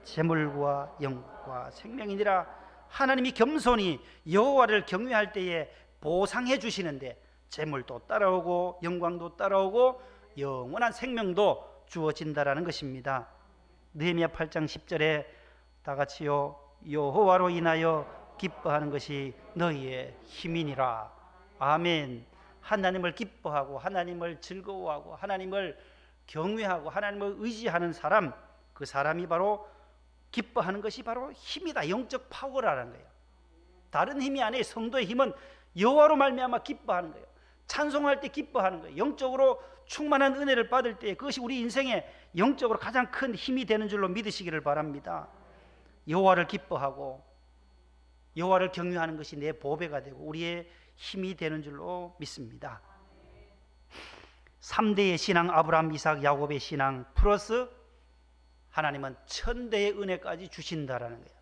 재물과 영과 생명이니라. 하나님이 겸손히 여호와를 경외할 때에 보상해 주시는데 재물도 따라오고 영광도 따라오고 영원한 생명도 주어진다라는 것입니다. 느헤미야 8장 10절에 다 같이요, 여호와로 인하여 기뻐하는 것이 너희의 힘이니라. 아멘. 하나님을 기뻐하고 하나님을 즐거워하고 하나님을 경외하고 하나님을 의지하는 사람, 그 사람이 바로 기뻐하는 것이 바로 힘이다. 영적 파워라는 거예요. 다른 힘이 아니에요. 성도의 힘은 여호와로 말미암아 기뻐하는 거예요. 찬송할 때 기뻐하는 거예요. 영적으로 충만한 은혜를 받을 때 그것이 우리 인생에 영적으로 가장 큰 힘이 되는 줄로 믿으시기를 바랍니다. 여호와를 기뻐하고 여호와를 경외하는 것이 내 보배가 되고 우리의 힘이 되는 줄로 믿습니다. 3대의 신앙, 아브라함, 이삭, 야곱의 신앙 플러스 하나님은 천대의 은혜까지 주신다라는 거예요.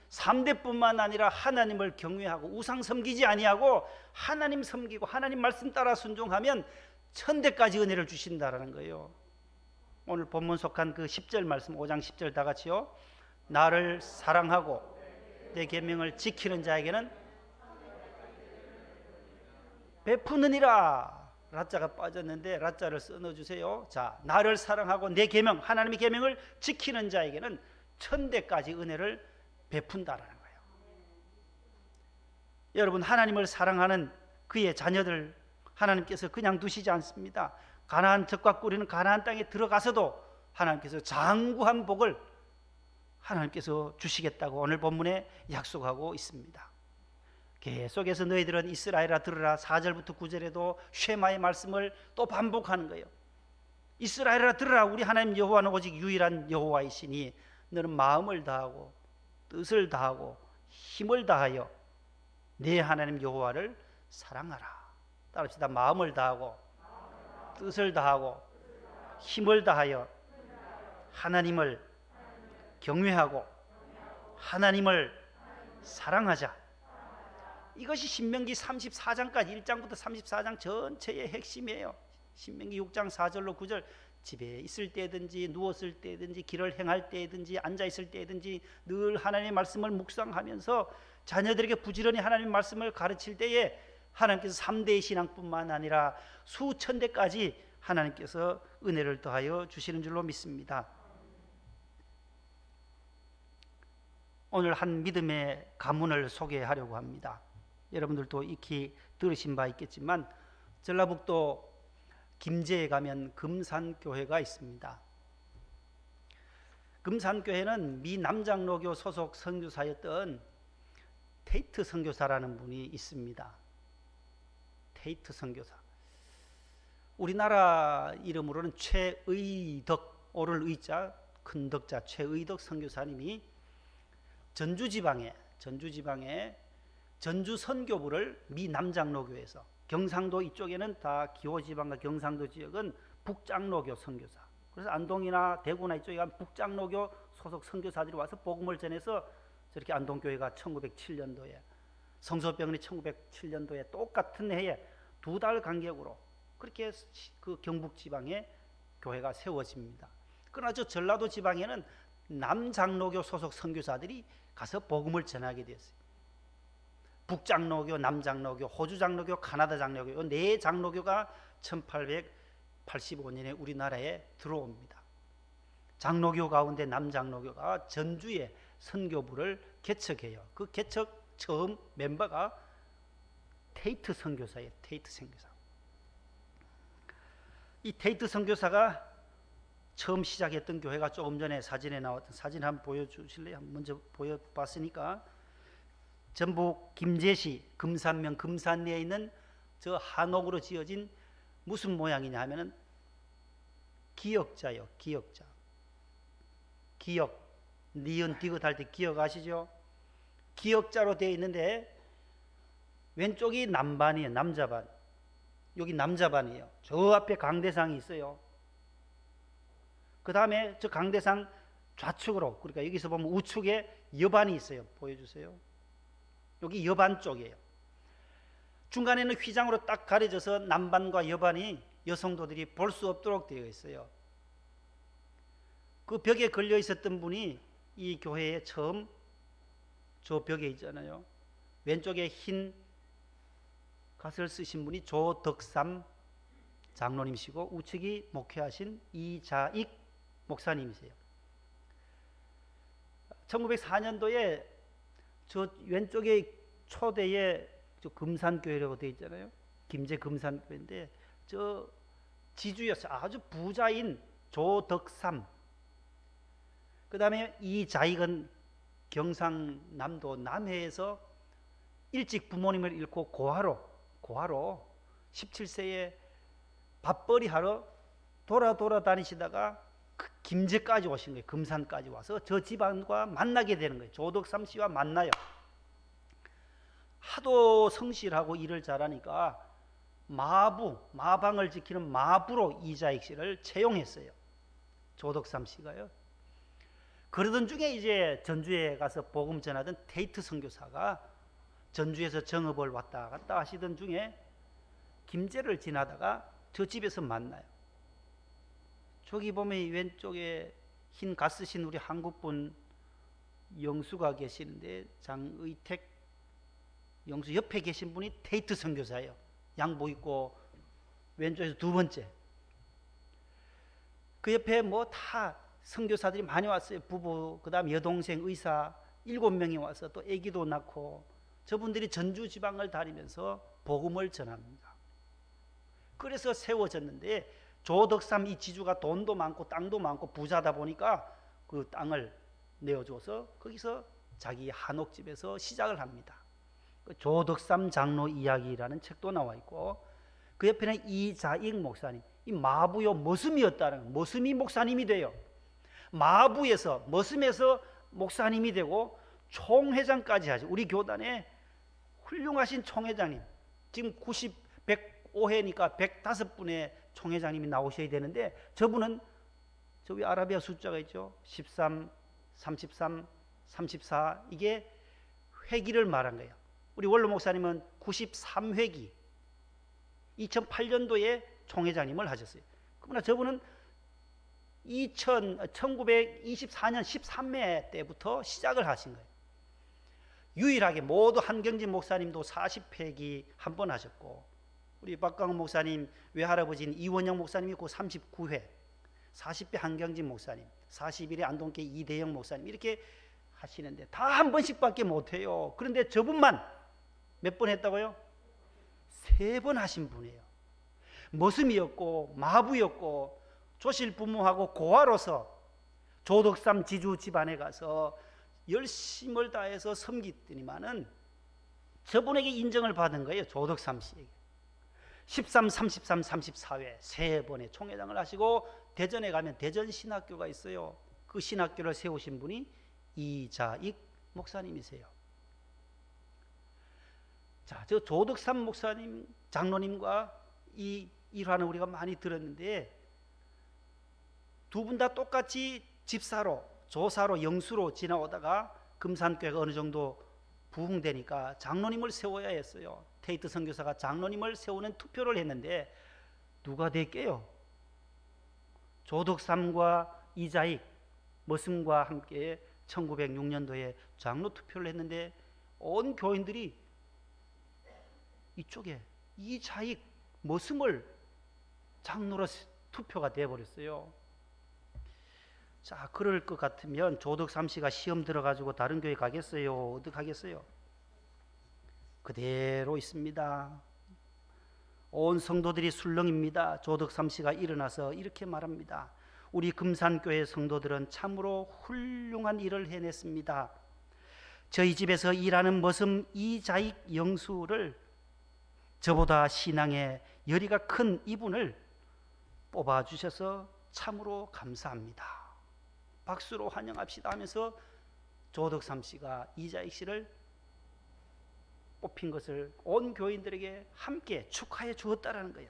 3대뿐만 아니라 하나님을 경외하고 우상 섬기지 아니하고 하나님 섬기고 하나님 말씀 따라 순종하면 천대까지 은혜를 주신다라는 거예요. 오늘 본문 속한 그 10절 말씀, 5장 10절 다 같이요. 나를 사랑하고 내 계명을 지키는 자에게는 베푸느니라. 라자가 빠졌는데 라자를 써 넣어주세요. 자, 나를 사랑하고 내 계명, 하나님의 계명을 지키는 자에게는 천대까지 은혜를 베푼다라는 거예요. 여러분, 하나님을 사랑하는 그의 자녀들 하나님께서 그냥 두시지 않습니다. 가나안 젖과 꿀이는 가나안 땅에 들어가서도 하나님께서 장구한 복을 하나님께서 주시겠다고 오늘 본문에 약속하고 있습니다. 계속해서 너희들은 이스라엘아 들으라 4절부터 9절에도 쉐마의 말씀을 또 반복하는 거예요. 이스라엘아 들으라, 우리 하나님 여호와는 오직 유일한 여호와이시니 너는 마음을 다하고 뜻을 다하고 힘을 다하여 내 하나님 여호와를 사랑하라. 따라합시다. 마음을 다하고 뜻을 다하고 힘을 다하여 하나님을 경외하고 하나님을 사랑하자. 이것이 신명기 34장까지 1장부터 34장 전체의 핵심이에요. 신명기 6장 4절로 9절 집에 있을 때든지 누웠을 때든지 길을 행할 때든지 앉아 있을 때든지 늘 하나님의 말씀을 묵상하면서 자녀들에게 부지런히 하나님의 말씀을 가르칠 때에 하나님께서 3대의 신앙뿐만 아니라 수천 대까지 하나님께서 은혜를 더하여 주시는 줄로 믿습니다. 오늘 한 믿음의 가문을 소개하려고 합니다. 여러분들도 익히 들으신 바 있겠지만 전라북도 김제에 가면 금산교회가 있습니다. 금산교회는 미 남장로교 소속 선교사였던 테이트 선교사라는 분이 있습니다. 테이트 선교사. 우리나라 이름으로는 최의덕, 오를 의자 큰 덕자 최의덕 선교사님이 전주 지방에 전주 선교부를 미 남장로교에서, 경상도 이쪽에는 다 기호지방과 경상도 지역은 북장로교 선교사, 그래서 안동이나 대구나 이쪽에 가면 북장로교 소속 선교사들이 와서 복음을 전해서 저렇게 안동교회가 1907년도에 성서병원이 1907년도에 똑같은 해에 2달 간격으로 그렇게 그 경북 지방에 교회가 세워집니다. 그러나 저 전라도 지방에는 남장로교 소속 선교사들이 가서 복음을 전하게 되었어요. 북장로교, 남장로교, 호주장로교, 카나다장로교, 이 네 장로교가 1885년에 우리나라에 들어옵니다. 장로교 가운데 남장로교가 전주에 선교부를 개척해요. 그 개척 처음 멤버가 테이트 선교사예요. 테이트 선교사. 이 테이트 선교사가 처음 시작했던 교회가 조금 전에 사진에 나왔던 사진 한번 보여주실래요? 먼저 보여봤으니까 전북 김제시 금산면 금산리에 있는 저 한옥으로 지어진 무슨 모양이냐 하면은 기역자요. 기역자. 기역, 니은 디귿 할 때 기역 아시죠? 기역자로 되어 있는데 왼쪽이 남반이에요. 남자반. 여기 남자반이에요. 저 앞에 강대상이 있어요. 그 다음에 저 강대상 좌측으로, 그러니까 여기서 보면 우측에 여반이 있어요. 보여주세요. 여기 여반 쪽이에요. 중간에는 휘장으로 딱 가려져서 남반과 여반이 여성도들이 볼 수 없도록 되어 있어요. 그 벽에 걸려 있었던 분이 이 교회에 처음 저 벽에 있잖아요. 왼쪽에 흰 갓을 쓰신 분이 조덕삼 장로님이시고 우측이 목회하신 이자익 목사님이세요. 1904년도에 저 왼쪽에 초대에 저 금산교회라고 되어 있잖아요. 김제 금산교회인데 저 지주였어요. 아주 부자인 조덕삼. 그 다음에 이자익은 경상남도 남해에서 일찍 부모님을 잃고 고아로 17세에 밥벌이 하러 돌아다니시다가 그 김제까지 오신 거예요. 금산까지 와서 저 집안과 만나게 되는 거예요. 조덕삼 씨와 만나요. 하도 성실하고 일을 잘하니까 마방을 지키는 마부로 이자익 씨를 채용했어요. 조덕삼 씨가요. 그러던 중에 이제 전주에 가서 복음 전하던 테이트 선교사가 전주에서 정읍을 왔다 갔다 하시던 중에 김제를 지나다가 저 집에서 만나요. 저기 보면 왼쪽에 흰 갓 쓰신 우리 한국분 영수가 계시는데 장의택 영수 옆에 계신 분이 테이트 선교사예요. 양복 입고 왼쪽에서 두 번째. 그 옆에 뭐 다 선교사들이 많이 왔어요. 부부, 그 다음 여동생 의사 7명이 와서 또 아기도 낳고 저분들이 전주 지방을 다니면서 복음을 전합니다. 그래서 세워졌는데 조덕삼 이 지주가 돈도 많고 땅도 많고 부자다 보니까 그 땅을 내어줘서 거기서 자기 한옥집에서 시작을 합니다. 조덕삼 장로 이야기라는 책도 나와 있고 그 옆에는 이자익 목사님, 이 마부요 머슴이었다는 머슴이 목사님이 돼요. 마부에서 머슴에서 목사님이 되고 총회장까지 하죠. 우리 교단에 훌륭하신 총회장님, 지금 105회니까 105분의 총회장님이 나오셔야 되는데 저분은 저 위 아라비아 숫자가 있죠. 13, 33, 34 이게 회기를 말한 거예요. 우리 원로 목사님은 93회기 2008년도에 총회장님을 하셨어요. 그러나 저분은 1924년 13회 때부터 시작을 하신 거예요. 유일하게 모두 한경진 목사님도 40회기 한 번 하셨고 우리 박강훈 목사님 외할아버지인 이원영 목사님이 그 39회 40회 한경진 목사님 41회 안동계 이대영 목사님 이렇게 하시는데 다 한 번씩밖에 못해요. 그런데 저분만 몇 번 했다고요? 3번 하신 분이에요. 머슴이었고 마부였고 조실부모하고 고아로서 조덕삼 지주 집안에 가서 열심을 다해서 섬기더니만은 저분에게 인정을 받은 거예요. 조덕삼 씨에게 13, 33, 34회 3번의 총회장을 하시고 대전에 가면 대전 신학교가 있어요. 그 신학교를 세우신 분이 이자익 목사님이세요. 자, 저 조덕삼 목사님 장로님과 이 일화는 우리가 많이 들었는데 두 분 다 똑같이 집사로 조사로 영수로 지나오다가 금산교회가 어느 정도 부흥되니까 장로님을 세워야 했어요. 테이트 선교사가 장로님을 세우는 투표를 했는데 누가 될게요? 조덕삼과 이자익 머슴과 함께 1906년도에 장로 투표를 했는데 온 교인들이 이쪽에 이자익 머슴을 장로로 투표가 되어버렸어요. 자, 그럴 것 같으면 조덕삼 씨가 시험 들어가지고 다른 교회 가겠어요? 어디 가겠어요? 그대로 있습니다. 온 성도들이 술렁입니다. 조덕삼 씨가 일어나서 이렇게 말합니다. 우리 금산교회 성도들은 참으로 훌륭한 일을 해냈습니다. 저희 집에서 일하는 머슴 이자익 영수를 저보다 신앙의 열의가 큰 이분을 뽑아주셔서 참으로 감사합니다. 박수로 환영합시다 하면서 조덕삼 씨가 이자익 씨를 뽑힌 것을 온 교인들에게 함께 축하해 주었다라는 거예요.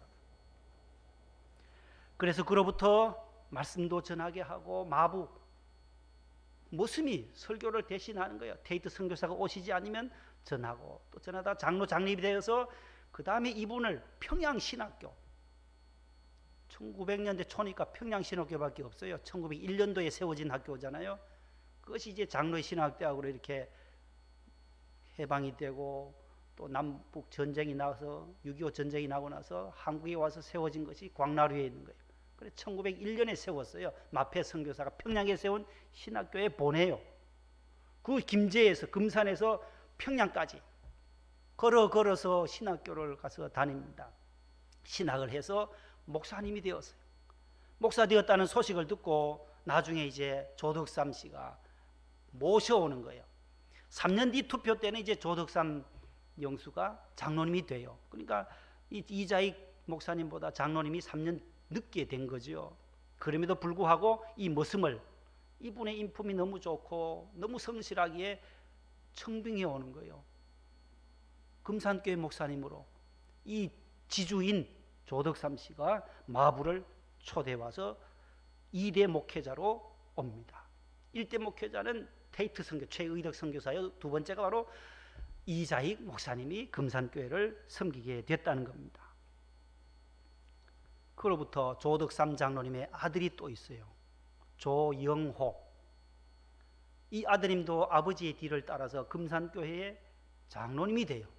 그래서 그로부터 말씀도 전하게 하고 마부 머슴이 설교를 대신하는 거예요. 테이트 선교사가 오시지 않으면 전하고 또 전하다 장로 장립이 되어서 그 다음에 이분을 평양신학교, 1900년대 초니까 평양신학교밖에 없어요. 1901년도에 세워진 학교잖아요. 그것이 이제 장로의 신학대학으로 이렇게 해방이 되고 또 남북 전쟁이 나서 6.25 전쟁이 나고 나서 한국에 와서 세워진 것이 광나루에 있는 거예요. 그래서 1901년에 세웠어요. 마페 선교사가 평양에 세운 신학교에 보내요. 그 김제에서 금산에서 평양까지 걸어서 신학교를 가서 다닙니다. 신학을 해서 목사님이 되었어요. 목사 되었다는 소식을 듣고 나중에 이제 조덕삼 씨가 모셔오는 거예요. 3년 뒤 투표 때는 이제 조덕삼 영수가 장로님이 돼요. 그러니까 이자익 목사님보다 장로님이 3년 늦게 된 거죠. 그럼에도 불구하고 이 머슴을, 이분의 인품이 너무 좋고 너무 성실하기에 청빙해 오는 거예요. 금산교회 목사님으로 이 지주인 조덕삼 씨가 마부를 초대해 와서 2대 목회자로 옵니다. 1대 목회자는 테이트 선교, 최의덕 선교사요. 두 번째가 바로 이자익 목사님이 금산교회를 섬기게 됐다는 겁니다. 그로부터 조덕삼 장로님의 아들이 또 있어요. 조영호. 이 아드님도 아버지의 뒤를 따라서 금산교회의 장로님이 돼요.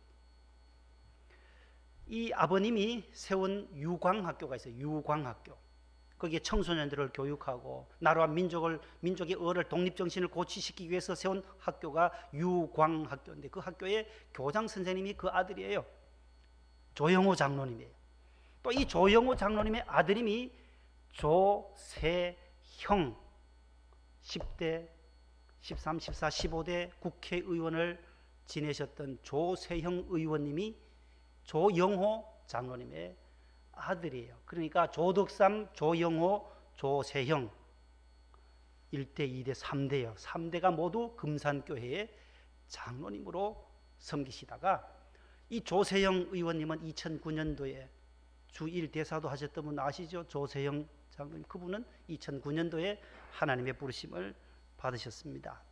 이 아버님이 세운 유광학교가 있어요. 유광학교. 거기에 청소년들을 교육하고 나라와 민족의 어를 독립정신을 고취시키기 위해서 세운 학교가 유광학교인데 그 학교의 교장 선생님이 그 아들이에요. 조영호 장로님이에요. 또 이 조영호 장로님의 아들님이 조세형 10대, 13, 14, 15대 국회의원을 지내셨던 조세형 의원님이 조영호 장로님의 아들이에요. 그러니까 조덕삼, 조영호, 조세형 1대, 2대, 3대요. 3대가 모두 금산교회의 장로님으로 섬기시다가 이 조세형 의원님은 2009년도에 주1 대사도 하셨던 분 아시죠? 조세형 장로님. 그분은 2009년도에 하나님의 부르심을 받으셨습니다.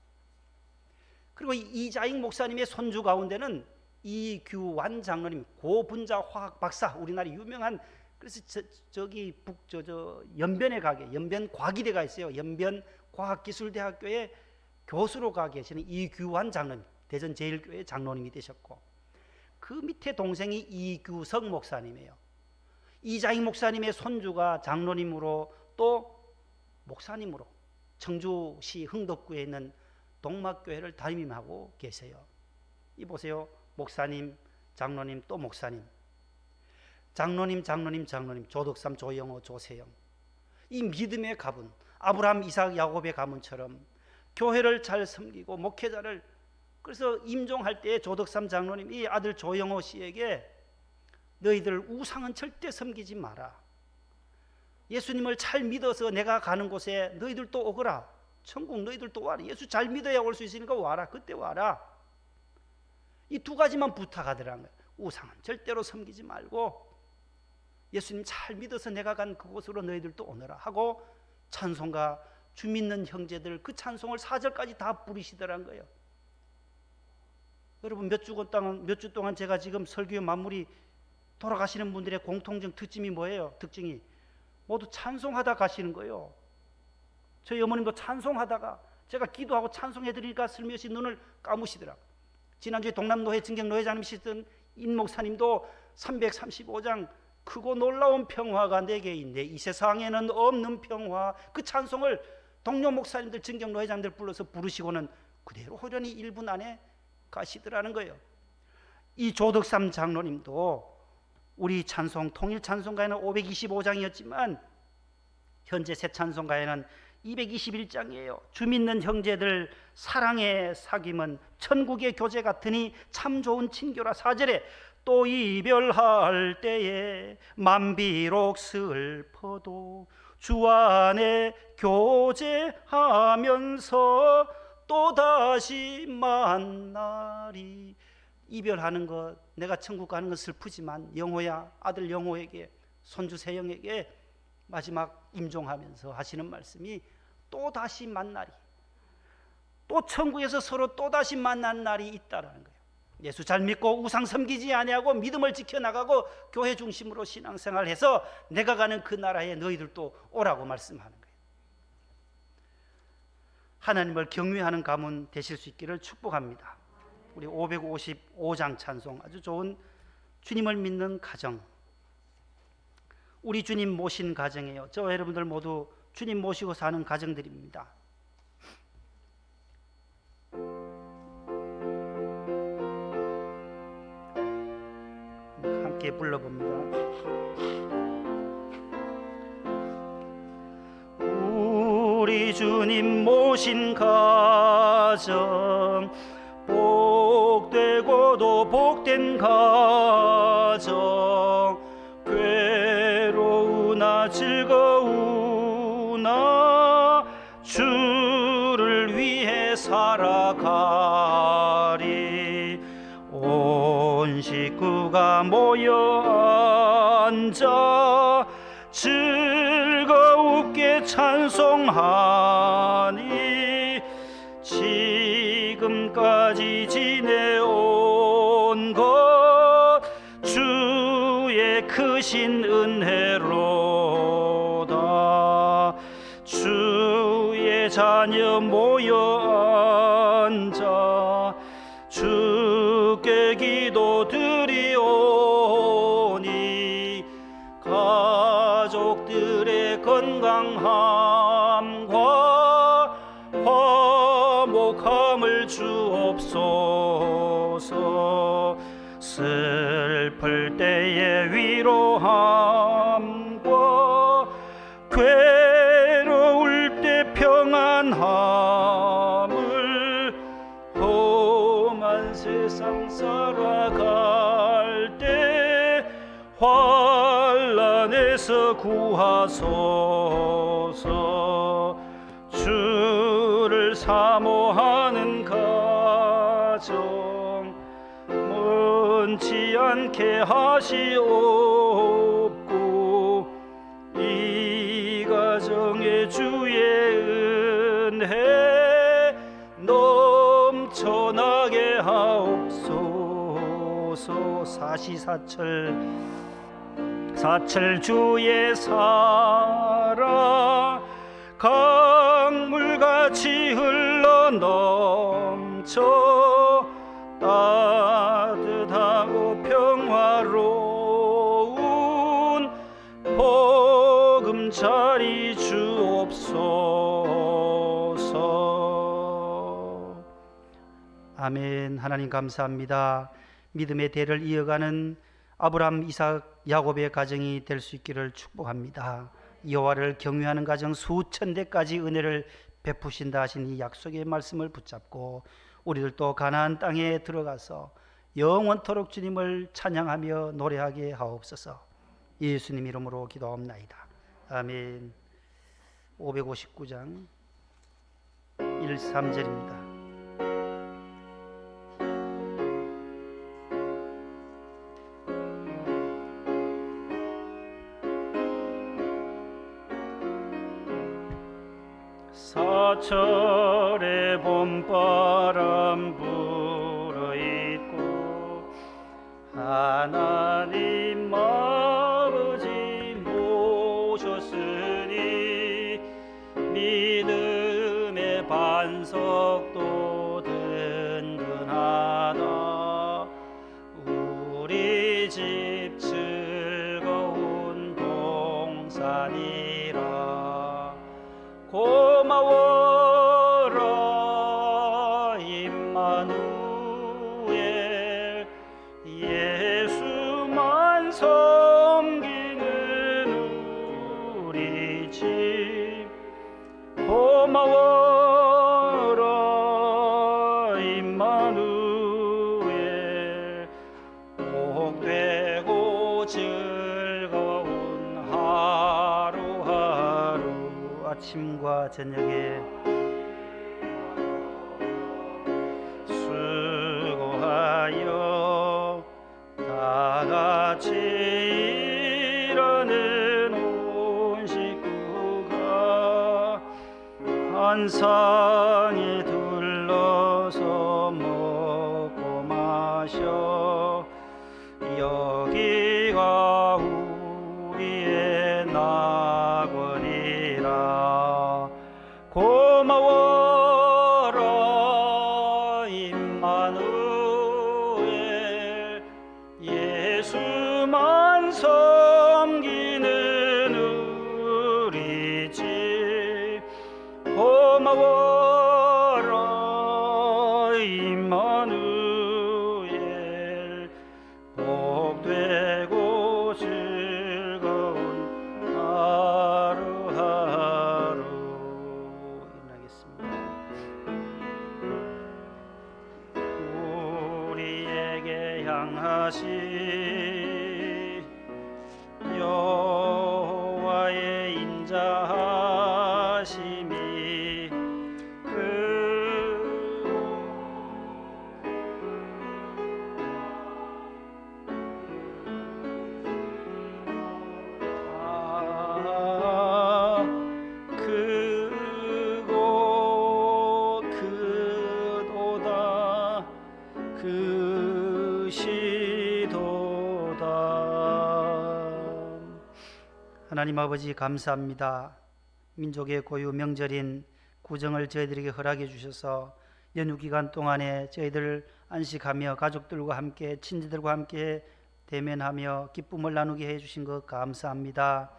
그리고 이자익 목사님의 손주 가운데는 이규환 장로님, 고분자 화학 박사, 우리나라 유명한, 그래서 저기 연변에 가게, 연변 과기대가 있어요. 연변 과학기술대학교에 교수로 가 계시는 이규환 장로님, 대전 제일교회 장로님이 되셨고, 그 밑에 동생이 이규석 목사님이에요. 이자익 목사님의 손주가 장로님으로 또 목사님으로 청주시 흥덕구에 있는 동막교회를 담임하고 계세요. 이 보세요. 목사님, 장로님, 또 목사님. 장로님, 조덕삼, 조영호, 조세영. 이 믿음의 가문, 아브라함, 이삭, 야곱의 가문처럼 교회를 잘 섬기고 목회자를, 그래서 임종할 때 조덕삼 장로님이 아들 조영호 씨에게 너희들 우상은 절대 섬기지 마라. 예수님을 잘 믿어서 내가 가는 곳에 너희들 또 오거라. 천국 너희들 또 와라. 예수 잘 믿어야 올 수 있으니까 와라. 그때 와라. 이 두 가지만 부탁하더라는 거예요. 우상은 절대로 섬기지 말고 예수님 잘 믿어서 내가 간 그곳으로 너희들도 오너라 하고 찬송가, 주 믿는 형제들 그 찬송을 4절까지 다 부르시더란 거예요. 여러분 몇 주 동안 제가 지금 설교의 마무리 돌아가시는 분들의 공통적 특징이 뭐예요? 특징이 모두 찬송하다 가시는 거예요. 저희 어머님도 찬송하다가 제가 기도하고 찬송해드리니까 슬며시 눈을 감으시더라. 지난주에 동남노회 증경노회장님이시던 인 목사님도 335장 크고 놀라운 평화가 내게 있네 이 세상에는 없는 평화, 그 찬송을 동료 목사님들 증경노회장들 불러서 부르시고는 그대로 호련히 1분 안에 가시더라는 거예요. 이 조덕삼 장로님도 우리 찬송 통일 찬송가에는 525장이었지만 현재 새 찬송가에는 221장이에요. 주 믿는 형제들 사랑의 사귐은 천국의 교제 같으니 참 좋은 친교라. 4절에 또 이별할 때에 맘 비록 슬퍼도 주 안에 교제하면서 또다시 만나리. 이별하는 것, 내가 천국 가는 건 슬프지만 영호야, 아들 영호에게, 손주 세영에게 마지막 임종하면서 하시는 말씀이 또다시 만나리, 또 천국에서 서로 또다시 만난 날이 있다라는 거예요. 예수 잘 믿고 우상 섬기지 아니하고 믿음을 지켜나가고 교회 중심으로 신앙생활해서 내가 가는 그 나라에 너희들도 오라고 말씀하는 거예요. 하나님을 경외하는 가문 되실 수 있기를 축복합니다. 우리 555장 찬송, 아주 좋은 주님을 믿는 가정, 우리 주님 모신 가정이에요. 저와 여러분들 모두 주님 모시고 사는 가정들입니다. 함께 불러봅니다. 우리 주님 모신 가정, 복되고도 복된 가정, 괴로우나 즐거우나 주를 위해 살아가리. 온 식구가 모여 앉아 즐겁게 찬송하니 지금까지 지내온 것 주의 크신 은혜로다. 주의 자녀 모여 앉아 주께 기도드리오니 가족들의 건강함과 화목함을 주옵소서. 슬플 때의 위로함과 괴로울 때 평안함을, 험한 세상 살아갈 때 환난에서 구하소서. 주를 사모하는 가정 원치 않게 하시옵고 이 가정에 주의 은혜 넘쳐나게 하옵소서. 사칠 주의 사랑 강물같이 흘러넘쳐 따뜻하고 평화로운 보금자리 주옵소서. 아멘. 하나님 감사합니다. 믿음의 대를 이어가는 아브라함, 이삭, 야곱의 가정이 될 수 있기를 축복합니다. 여호와를 경외하는 가정 수천 대까지 은혜를 베푸신다 하신 이 약속의 말씀을 붙잡고 우리들도 가나안 땅에 들어가서 영원토록 주님을 찬양하며 노래하게 하옵소서. 예수님 이름으로 기도합나이다. 아멘. 559장 1, 3절입니다. 사철의 봄바람 불어있고 하나님 아버지 모셨으니 믿음의 반석도 든든하다. 우리 집 즐거운 동산이라. 고마워라 임마누엘, 예수만 섬기는 우리 집. 고마워라 임마누엘, 복되고 즐거운 하루하루. 아침과 저녁에 수고하여 다같이 일하는 온 식구가 한 상에 둘러서 먹고 마셔 인자하심이 크고 크도다 크시도다. 하나님 아버지 감사합니다. 민족의 고유 명절인 구정을 저희들에게 허락해 주셔서 연휴 기간 동안에 저희들 안식하며 가족들과 함께 친지들과 함께 대면하며 기쁨을 나누게 해 주신 것 감사합니다.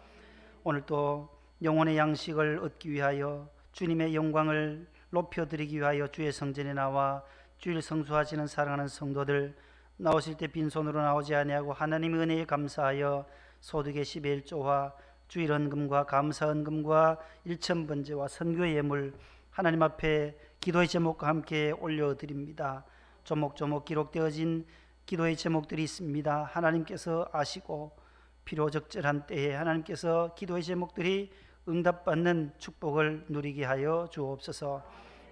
오늘 또 영혼의 양식을 얻기 위하여 주님의 영광을 높여드리기 위하여 주의 성전에 나와 주일 성수하시는 사랑하는 성도들, 나오실 때 빈손으로 나오지 아니하고 하나님의 은혜에 감사하여 소득의 11조와 주일 헌금과 감사 헌금과 일천번제와 선교의 예물 하나님 앞에 기도의 제목과 함께 올려드립니다. 조목조목 기록되어진 기도의 제목들이 있습니다. 하나님께서 아시고 필요 적절한 때에 하나님께서 기도의 제목들이 응답받는 축복을 누리게 하여 주옵소서.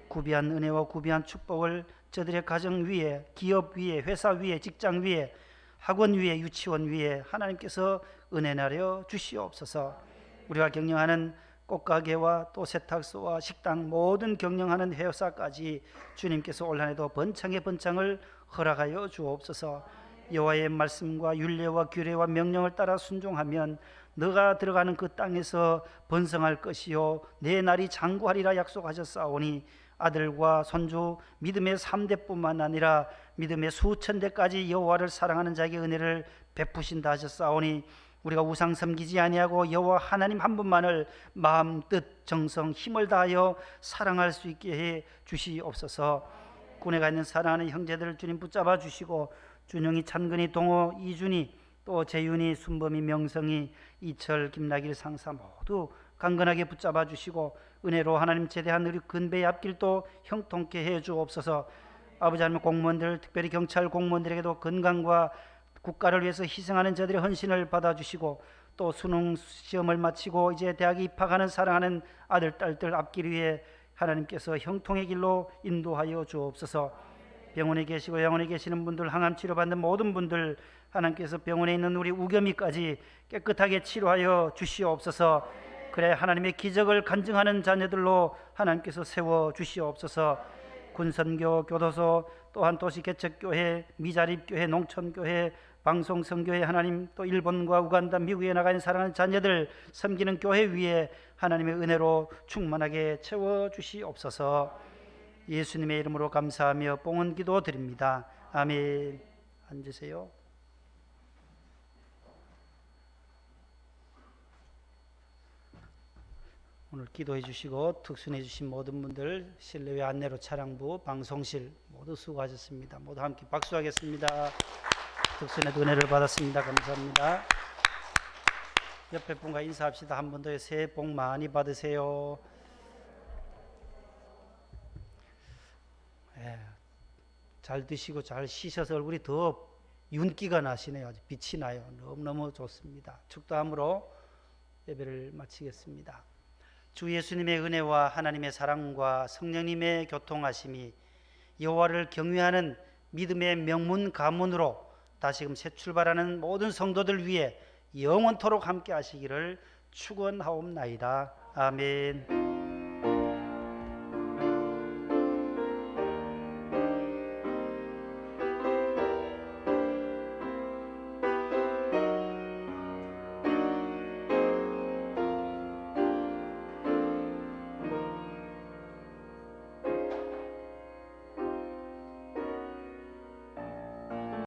구비한 은혜와 구비한 축복을 저들의 가정 위에, 기업 위에, 회사 위에, 직장 위에, 학원 위에, 유치원 위에 하나님께서 은혜 내려 주시옵소서. 우리가 경영하는 꽃가게와 또 세탁소와 식당 모든 경영하는 회사까지 주님께서 올 한해도 번창의 번창을 허락하여 주옵소서. 여호와의 말씀과 율례와 규례와 명령을 따라 순종하면 너가 들어가는 그 땅에서 번성할 것이요 내 날이 장구하리라 약속하셨사오니 아들과 손주 믿음의 3대뿐만 아니라 믿음의 수천 대까지 여호와를 사랑하는 자에게 은혜를 베푸신다 하셨사오니 우리가 우상 섬기지 아니하고 여호와 하나님 한 분만을 마음, 뜻, 정성, 힘을 다하여 사랑할 수 있게 해 주시옵소서. 군에 가 있는 사랑하는 형제들을 주님 붙잡아 주시고 준영이, 찬근이, 동호, 이준이, 또 재윤이, 순범이, 명성이, 이철, 김나길 상사 모두 강건하게 붙잡아 주시고 은혜로 하나님 제대한 우리 근배의 앞길도 형통케 해 주옵소서. 아버지 하나님, 공무원들, 특별히 경찰 공무원들에게도 건강과 국가를 위해서 희생하는 저들의 헌신을 받아주시고 또 수능 시험을 마치고 이제 대학에 입학하는 사랑하는 아들, 딸들 앞길 위해 하나님께서 형통의 길로 인도하여 주옵소서. 병원에 계시고 양원에 계시는 분들, 항암 치료받는 모든 분들 하나님께서 병원에 있는 우리 우겸이까지 깨끗하게 치료하여 주시옵소서. 그래 하나님의 기적을 간증하는 자녀들로 하나님께서 세워 주시옵소서. 군선교, 교도소, 또한 도시개척교회, 미자립교회, 농촌교회, 방송성교회, 하나님 또 일본과 우간다, 미국에 나가 있는 사랑하는 자녀들 섬기는 교회 위에 하나님의 은혜로 충만하게 채워 주시옵소서. 예수님의 이름으로 감사하며 봉헌 기도 드립니다. 아멘. 앉으세요. 오늘 기도해 주시고 특순해 주신 모든 분들 실내외 안내로 차량부, 방송실 모두 수고하셨습니다. 모두 함께 박수하겠습니다. 특순의 은혜를 받았습니다. 감사합니다. 옆에 분과 인사합시다. 한 번 더 새해 복 많이 받으세요. 잘 드시고 잘 쉬셔서 얼굴이 더 윤기가 나시네요. 아주 빛이 나요. 너무너무 좋습니다. 축도함으로 예배를 마치겠습니다. 주 예수님의 은혜와 하나님의 사랑과 성령님의 교통하심이 여호와를 경외하는 믿음의 명문 가문으로 다시금 새 출발하는 모든 성도들 위해 영원토록 함께 하시기를 축원하옵나이다. 아멘.